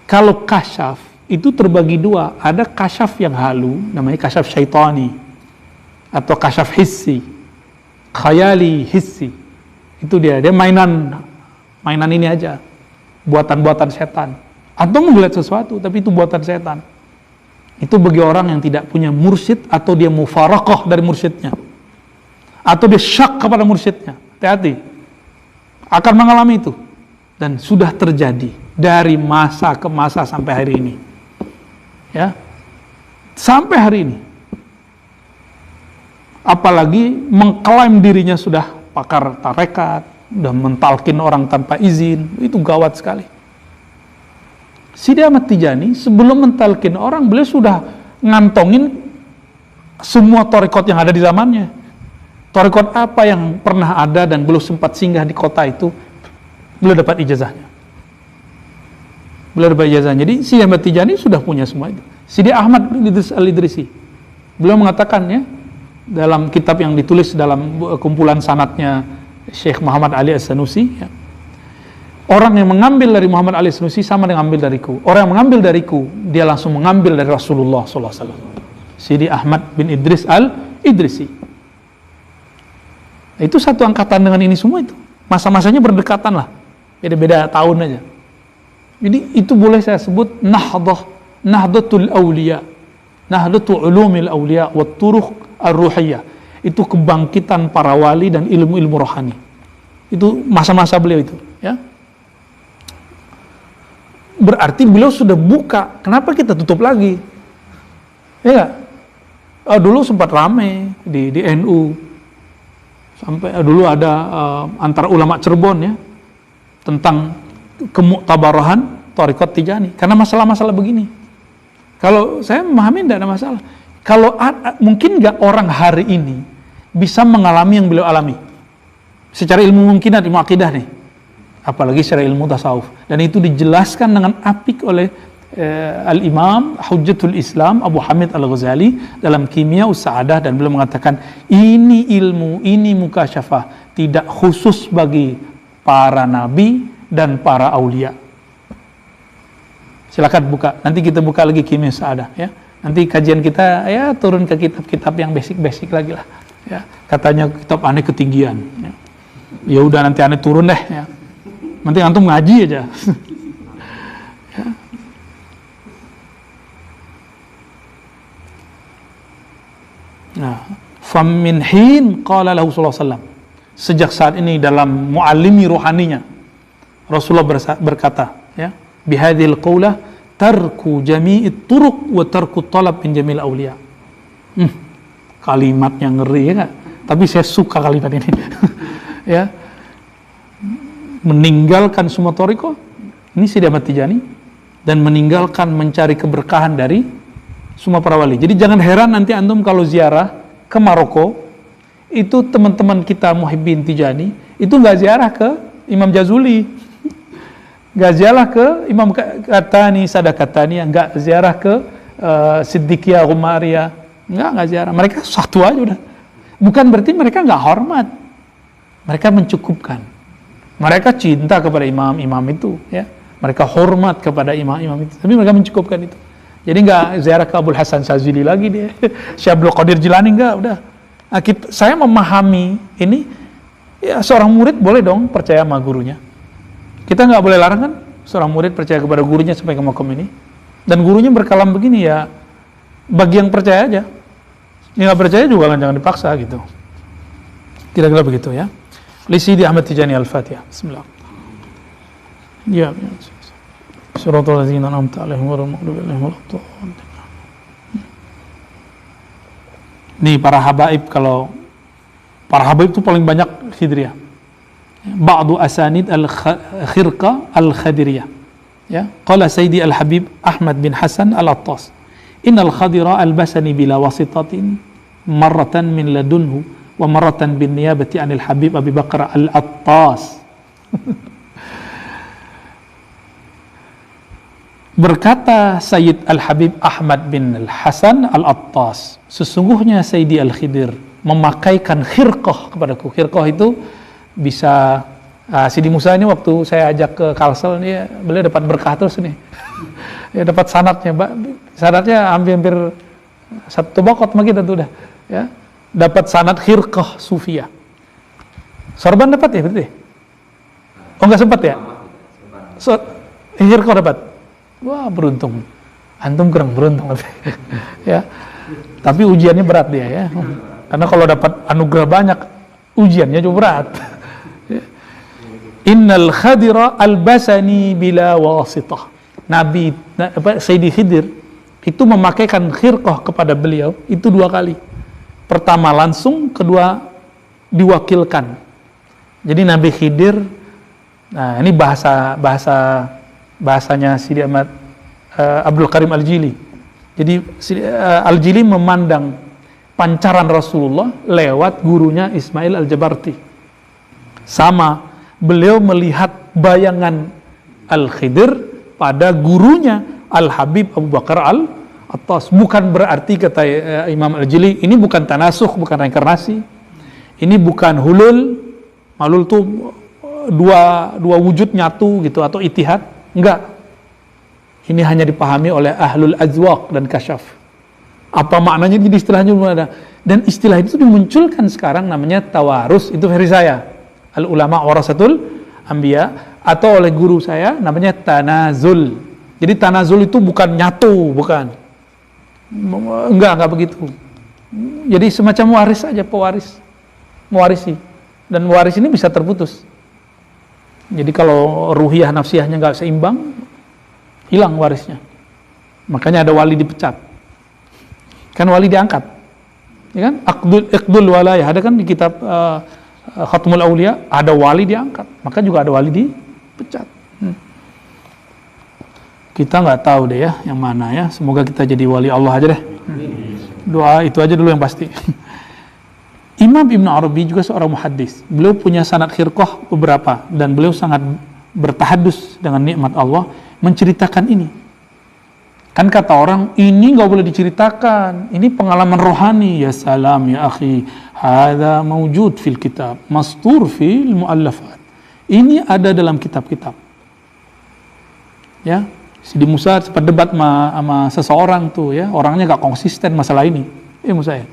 kalau kasyaf itu terbagi dua. Ada kasyaf yang halu, namanya kasyaf syaitani, atau kasyaf hissi, khayali hissi. Itu dia mainan ini aja, buatan-buatan setan. Antum melihat sesuatu, tapi itu buatan setan. Itu bagi orang yang tidak punya mursyid, atau dia mufaraqah dari mursyidnya, atau dia syak kepada mursyidnya. Hati-hati, akan mengalami itu. Dan sudah terjadi dari masa ke masa sampai hari ini. Ya, sampai hari ini. Apalagi mengklaim dirinya sudah pakar tarekat, udah mentalkin orang tanpa izin, itu gawat sekali. Sidi Ahmad Tijani sebelum mentalkin orang, beliau sudah ngantongin semua thariqat yang ada di zamannya. Thariqat apa yang pernah ada dan belum sempat singgah di kota itu, beliau dapat ijazahnya. Beliau dapat ijazahnya. Jadi Sidi Ahmad Tijani sudah punya semua itu. Sidi Ahmad al-Idrisi, beliau mengatakannya dalam kitab yang ditulis dalam kumpulan sanadnya Syekh Muhammad Ali As-Sanusi, ya. Orang yang mengambil dari Muhammad Ali As-Sanusi sama dengan mengambil dariku. Orang yang mengambil dariku, dia langsung mengambil dari Rasulullah SAW. Sidi Ahmad bin Idris Al-Idrisi. Itu satu angkatan dengan ini semua itu. Masa-masanya berdekatan lah. Beda-beda tahun aja. Jadi itu boleh saya sebut Nahdlatul Awliya. Nahdlatul Ulumil Awliya wa Turuq Ar-Ruhiyah. Itu kebangkitan para wali dan ilmu-ilmu rohani. Itu masa-masa beliau itu, ya. Berarti beliau sudah buka, kenapa kita tutup lagi? Ya, dulu sempat rame di NU. Sampai dulu ada antara ulama Cirebon ya tentang kemuktabarahan Thariqat Tijani karena masalah-masalah begini. Kalau saya memahami tidak ada masalah. Kalau mungkin nggak orang hari ini bisa mengalami yang beliau alami secara ilmu mungkinat, ilmu akidah nih, apalagi secara ilmu tasawuf, dan itu dijelaskan dengan apik oleh Al-Imam Hujjatul Islam Abu Hamid Al-Ghazali dalam Kimia Us-Sa'adah, dan beliau mengatakan ini ilmu, ini mukasyafah tidak khusus bagi para nabi dan para aulia. Silakan buka, nanti kita buka lagi Kimia Us-Sa'adah ya. Nanti kajian kita ya turun ke kitab-kitab yang basic-basic lagi lah ya. Katanya kitab aneh ketinggian ya. Ya udah nanti aneh turun deh ya. Nanti antum ngaji aja. Ya. Nah, fam min hin qala lahu sallallahu alaihi wasallam. Sejak saat ini dalam muallimi rohaninya Rasulullah berkata ya, bihadhil qaulah tarku jami'it turuq wa tarku talab min jamil awliya. Kalimatnya ngeri ya gak? Tapi saya suka kalimat ini. Ya. Meninggalkan semua thariqah, ini Sidi Ahmad Tijani, dan meninggalkan mencari keberkahan dari semua para wali. Jadi jangan heran nanti antum kalau ziarah ke Maroko, itu teman-teman kita Muhibbin Tijani itu nggak ziarah ke Imam Jazuli, nggak ziarah ke Imam Katani, Sada Katani, nggak ziarah ke Siddiqiyah Umariyah, nggak ziarah. Mereka satu aja udah. Bukan berarti mereka nggak hormat, mereka mencukupkan. Mereka cinta kepada imam-imam itu, ya. Mereka hormat kepada imam-imam itu, tapi mereka mencukupkan itu. Jadi nggak ziarah ke Abdul Hasan Syazili lagi dia, Syekh Abdul Qadir Jilani nggak, udah. Nah, saya memahami ini, ya seorang murid boleh dong percaya sama gurunya. Kita nggak boleh larang kan, seorang murid percaya kepada gurunya sampai ke makom ini. Dan gurunya berkalam begini ya, bagi yang percaya aja. Yang nggak percaya juga jangan dipaksa gitu. Kira-kira begitu ya. Li Sidi Ahmad Tijani Al-Fatihah. Bismillah. Ya. Suratul ladzina an'amta 'alaihim ghairil maghdubi 'alaihim waladdallin. Nih para habaib, kalau para habaib itu paling banyak Khidriyah. Ba'du asanid al-khirqa al-khadiriyah. Ya, qala Sayyidi Al-Habib Ahmad bin Hasan Al-Attas. Innal khadira albasani bila wasitatin marratan min ladunhu wa marratan bin niyabati anil Habib Abi Bakar Al-Attas. Berkata Sayyid Al-Habib Ahmad bin Al-Hasan Al-Attas, sesungguhnya Sayyidi Al-Khidir memakaikan khirqah kepadaku. Khirqah itu bisa Sidi Musa ini waktu saya ajak ke Kalsel nih, beliau dapat berkah terus nih. Ya dapat sanatnya hampir satu bokot sama kita tuh udah ya. Dapat sanat khirqah sufiyah. Sorban dapat ya berarti? Oh enggak sempat ya? Khirqah dapat. Wah, beruntung. Antum kurang beruntung. Ya. Tapi ujiannya berat dia ya. Karena kalau dapat anugerah banyak, ujiannya juga berat. Innal khadira albasani bila wasitah. Nabi Sayyidi Khidir itu memakaikan khirqah kepada beliau itu 2 kali. Pertama langsung, kedua diwakilkan. Jadi Nabi Khidir, nah ini bahasanya Sidi Ahmad Abdul Karim Al-Jili. Jadi Al-Jili memandang pancaran Rasulullah lewat gurunya Ismail Al-Jabarti. Sama, beliau melihat bayangan Al-Khidir pada gurunya Al-Habib Abu Bakar Al-Attas. Bukan berarti, kata Imam Al-Jili, ini bukan tanasuh, bukan reinkarnasi. Ini bukan hulul. Hulul itu dua wujud nyatu gitu, atau itihad. Enggak. Ini hanya dipahami oleh ahlul azwaq dan kasyaf. Apa maknanya, jadi istilahnya belum ada. Dan istilah itu dimunculkan sekarang, namanya tawarus. Itu versi saya. Al-ulama warasatul anbiya. Atau oleh guru saya, namanya tanazul. Jadi tanazul itu bukan nyatu, bukan. Enggak begitu. Jadi semacam waris saja, pewaris. Mewarisi. Dan waris ini bisa terputus. Jadi kalau ruhiyah nafsiyahnya nggak seimbang, hilang warisnya. Makanya ada wali dipecat. Kan wali diangkat. Ya kan? Iqdul walayah. Ada kan di kitab Khatmul Aulia, ada wali diangkat, maka juga ada wali dipecat. Kita nggak tahu deh ya yang mana ya. Semoga kita jadi wali Allah aja deh. Doa itu aja dulu yang pasti. Imam Ibn Arabi juga seorang muhaddis. Beliau punya sanad khirqah beberapa dan beliau sangat bertahadus dengan nikmat Allah menceritakan ini. Kan kata orang, ini nggak boleh diceritakan, ini pengalaman rohani. Ya salam ya akhi, hadza mawjud fil kitab, mastur fil muallafat. Ini ada dalam kitab-kitab. Ya, Sidi Musa sempat debat sama seseorang tuh ya, orangnya nggak konsisten masalah ini. Musa ya.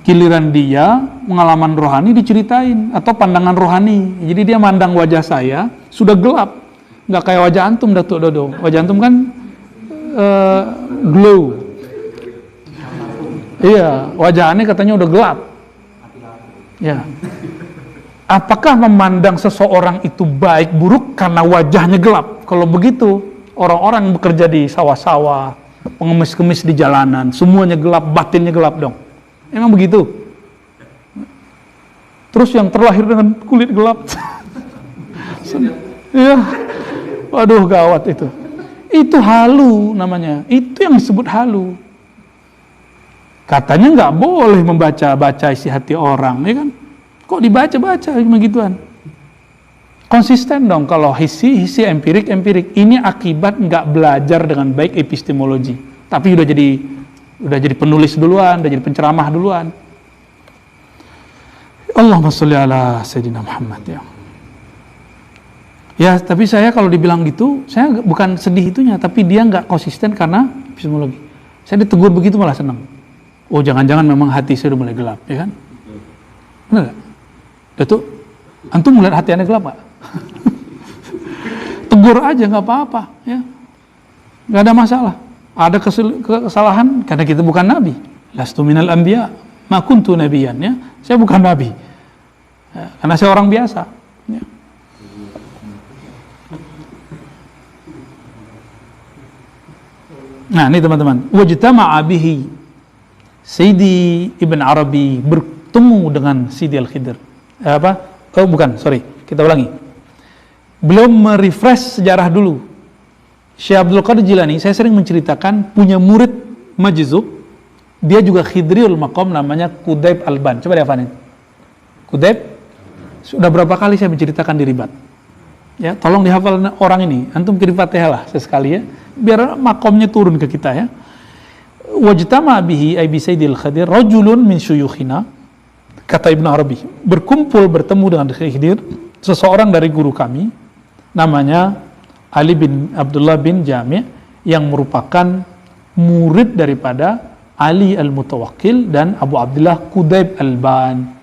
Giliran dia pengalaman rohani diceritain atau pandangan rohani. Jadi dia mandang wajah saya sudah gelap, nggak kayak wajah antum Datuk Dodo. Wajah antum kan glow. Iya, wajah aneh katanya udah gelap. Ya. Apakah memandang seseorang itu baik buruk karena wajahnya gelap? Kalau begitu, orang-orang yang bekerja di sawah-sawah, pengemis-kemis di jalanan, semuanya gelap, batinnya gelap dong. Emang begitu? Terus yang terlahir dengan kulit gelap. Iya. Waduh, gawat itu. Itu halu namanya. Itu yang disebut halu. Katanya nggak boleh membaca-baca isi hati orang, ya kan? Kok dibaca-baca begituan? Konsisten dong kalau hisi empirik. Ini akibat nggak belajar dengan baik epistemologi. Tapi udah jadi penulis duluan, udah jadi penceramah duluan. Allahumma sholli ala Sayyidina Muhammad ya. Ya, tapi saya kalau dibilang gitu, saya bukan sedih itunya, tapi dia nggak konsisten karena epistemologi. Saya ditegur begitu malah senang. Oh, jangan-jangan memang hati saya udah mulai gelap, ya kan? Benar nggak? Datuk, antum melihat hati Anda gelap nggak? Tegur aja, nggak apa-apa, ya. Nggak ada masalah. Ada kesalahan karena kita bukan nabi. Lastu minal anbiya, ma kuntu nabiyan, ya. Saya bukan nabi. Ya, karena saya orang biasa, ya. Nah, ini teman-teman, wajtama'a bihi Sayyidi Ibn Arabi bertemu dengan Sidi Al-Khidir. Kita ulangi. Beliau merefresh sejarah dulu. Syekh Abdul Qadir Jilani, saya sering menceritakan, punya murid majzub, dia juga khidriul maqam, namanya Qudayb Alban. Coba dihafalin. Qudayb, sudah berapa kali saya menceritakan di ribat. Ya, tolong dihafal orang ini. Antum kirim Fatihah lah sesekali ya, biar makomnya turun ke kita ya. Wajtama bihi ay bi Sayyidil Khadir rajulun min syuyukhina, kata Ibn Arabi, bertemu dengan Khidir seseorang dari guru kami, namanya Ali bin Abdullah bin Jami', yang merupakan murid daripada Ali Al-Mutawakkil dan Abu Abdullah Qudayb Alban.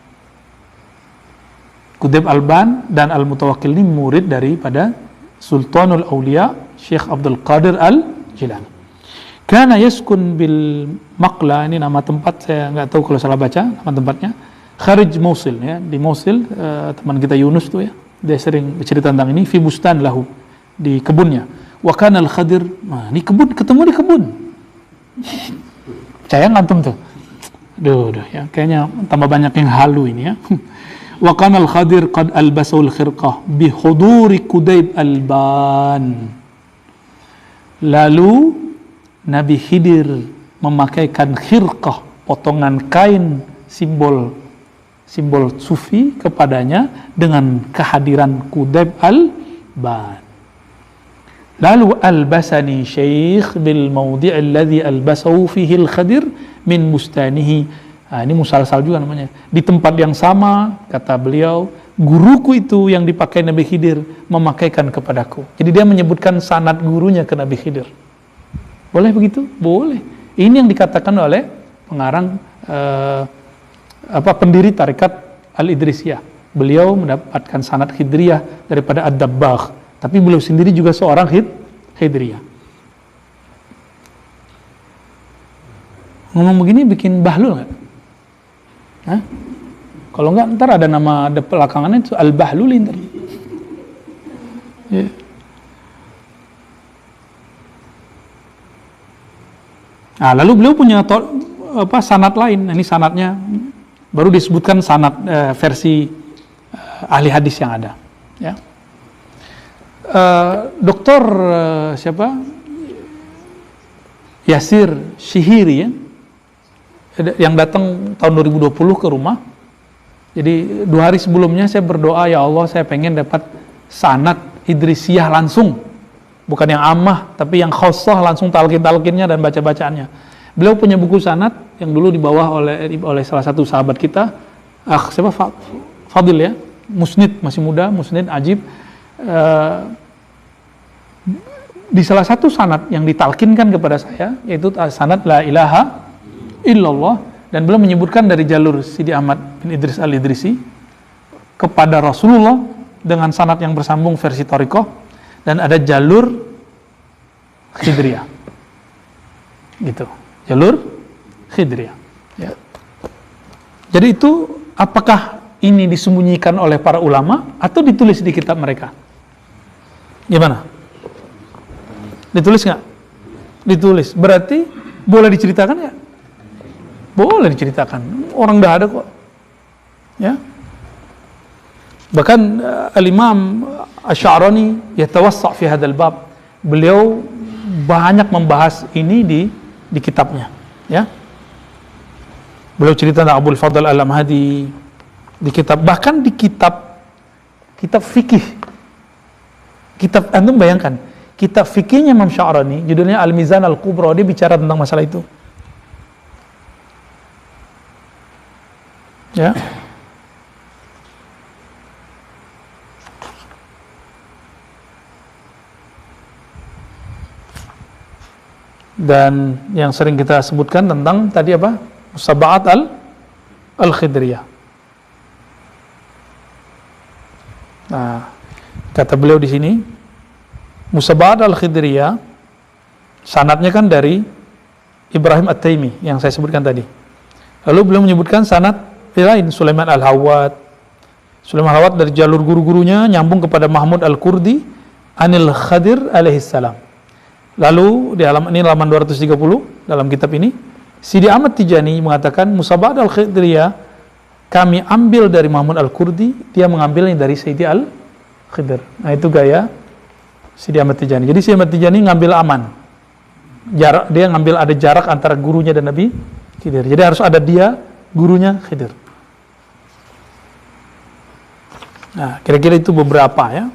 Qudayb Alban dan Al-Mutawakkil ini murid daripada Sultanul Aulia Syekh Abdul Qadir Al-Jilani. Kana yaskun bil Maqla, ini nama tempat, saya nggak tahu kalau salah baca nama tempatnya, Kharij Mosul ya, di Mosul. Teman kita Yunus tuh ya, dia sering bercerita tentang ini, fi bustan lahu, di kebunnya. Wa kana al-Khadir, nah ini kebun, ketemu di kebun. Percaya ngantum tuh? Duh ya, kayaknya tambah banyak yang halu ini ya. Wa kana al-Khadir qad albasul khirqah bi huduri Qudayb Alban. Lalu Nabi Khidir memakaikan khirqah, potongan kain simbol sufi kepadanya dengan kehadiran Qudayb Alban. Lalu albasani syekh bil mawdi' alladhi albasahu fihi al-Khadir min mustanihi. Nah, ini musalsal juga namanya. Di tempat yang sama, kata beliau, guruku itu yang dipakai Nabi Khidir memakaikan kepadaku. Jadi dia menyebutkan sanad gurunya ke Nabi Khidir. Boleh begitu? Boleh. Ini yang dikatakan oleh pengarang pendiri tarekat Al-Idrisiyah. Beliau mendapatkan sanad Khidriyah daripada Ad-Dabbagh. Tapi beliau sendiri juga seorang Khidriyah. Ngomong begini bikin bahlul nggak? Hah? Kalau nggak ntar ada nama belakangannya itu Al-Bahluli ntar. Ya. Nah, lalu beliau punya sanad lain. Ini sanadnya baru disebutkan sanad versi ahli hadis yang ada. Ya. Doktor siapa? Yasir Shihiri ya, yang datang tahun 2020 ke rumah. Jadi 2 hari sebelumnya saya berdoa, ya Allah saya pengen dapat sanad Idrisiyah langsung, bukan yang ammah tapi yang khossah, langsung talqin-talqinnya dan baca-bacaannya. Beliau punya buku sanad yang dulu dibawa oleh salah satu sahabat kita, siapa, Fadil ya, Musnid, masih muda, Musnid ajib. Di salah satu sanad yang ditalkinkan kepada saya, yaitu sanad la ilaha illallah, dan beliau menyebutkan dari jalur Sidi Ahmad bin Idris al-Idrisi kepada Rasulullah dengan sanad yang bersambung versi Thariqah, dan ada jalur Khidriyah gitu, jalur Khidriyah ya. Jadi itu apakah ini disembunyikan oleh para ulama atau ditulis di kitab mereka? Gimana? Ditulis nggak? Ditulis. Berarti boleh diceritakan ya? Boleh diceritakan. Orang dah ada kok. Ya. Bahkan Al-Imam Asy'arani yatawassa' fi hadzal bab. Beliau banyak membahas ini di kitabnya, ya. Beliau cerita tentang Abul Fadl Al-Amhadi di kitab, bahkan di kitab fikih. Kitab, antum bayangkan, kitab fikihnya Imam Sya'rani, judulnya Al-Mizan Al-Kubra, dia bicara tentang masalah itu. Ya. Dan yang sering kita sebutkan tentang tadi apa? Musaba'at al-Khidriyah. Nah, kata beliau di sini, Musaba'at al-Khidriyah sanadnya kan dari Ibrahim At-Taimi yang saya sebutkan tadi. Lalu beliau menyebutkan sanad lain, Sulaiman Al-Hawad. Sulaiman Al-Hawad dari jalur guru-gurunya nyambung kepada Mahmud Al-Kurdi Anil Khadir alaihissalam. Lalu di halaman 230 dalam kitab ini, Sidi Ahmad Tijani mengatakan Musaba'at al-Khidriyah kami ambil dari Mahmud Al-Kurdi, dia mengambilnya dari Sayyidi Al-Khidr. Nah itu gaya Sidi Ahmad Tijani. Jadi Sidi Ahmad Tijani ngambil aman. Dia ngambil ada jarak antara gurunya dan Nabi Khidir. Jadi harus ada dia, gurunya Khidir. Nah, kira-kira itu beberapa ya.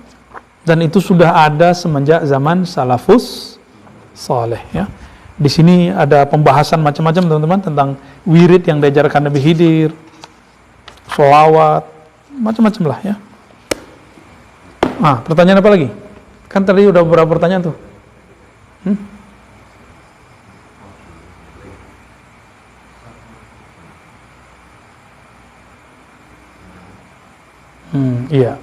Dan itu sudah ada semenjak zaman salafus saleh ya. Di sini ada pembahasan macam-macam teman-teman tentang wirid yang diajarkan Nabi Khidir, sholawat, macam-macam lah ya. Nah, pertanyaan apa lagi? Kan tadi udah beberapa pertanyaan tuh. Iya.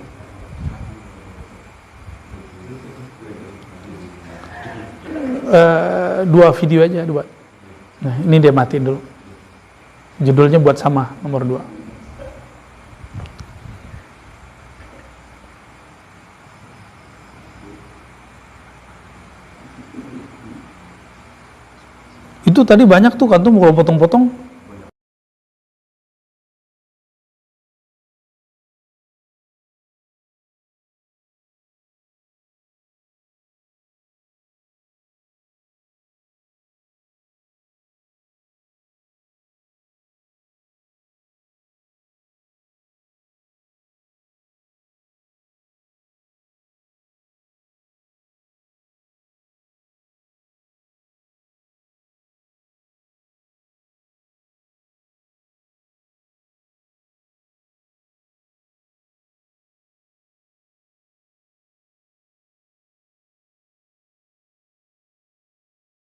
Dua video aja, dua. Nah, ini dia matiin dulu. Judulnya buat sama, nomor 2. Itu tadi banyak tuh kan tuh kalau potong-potong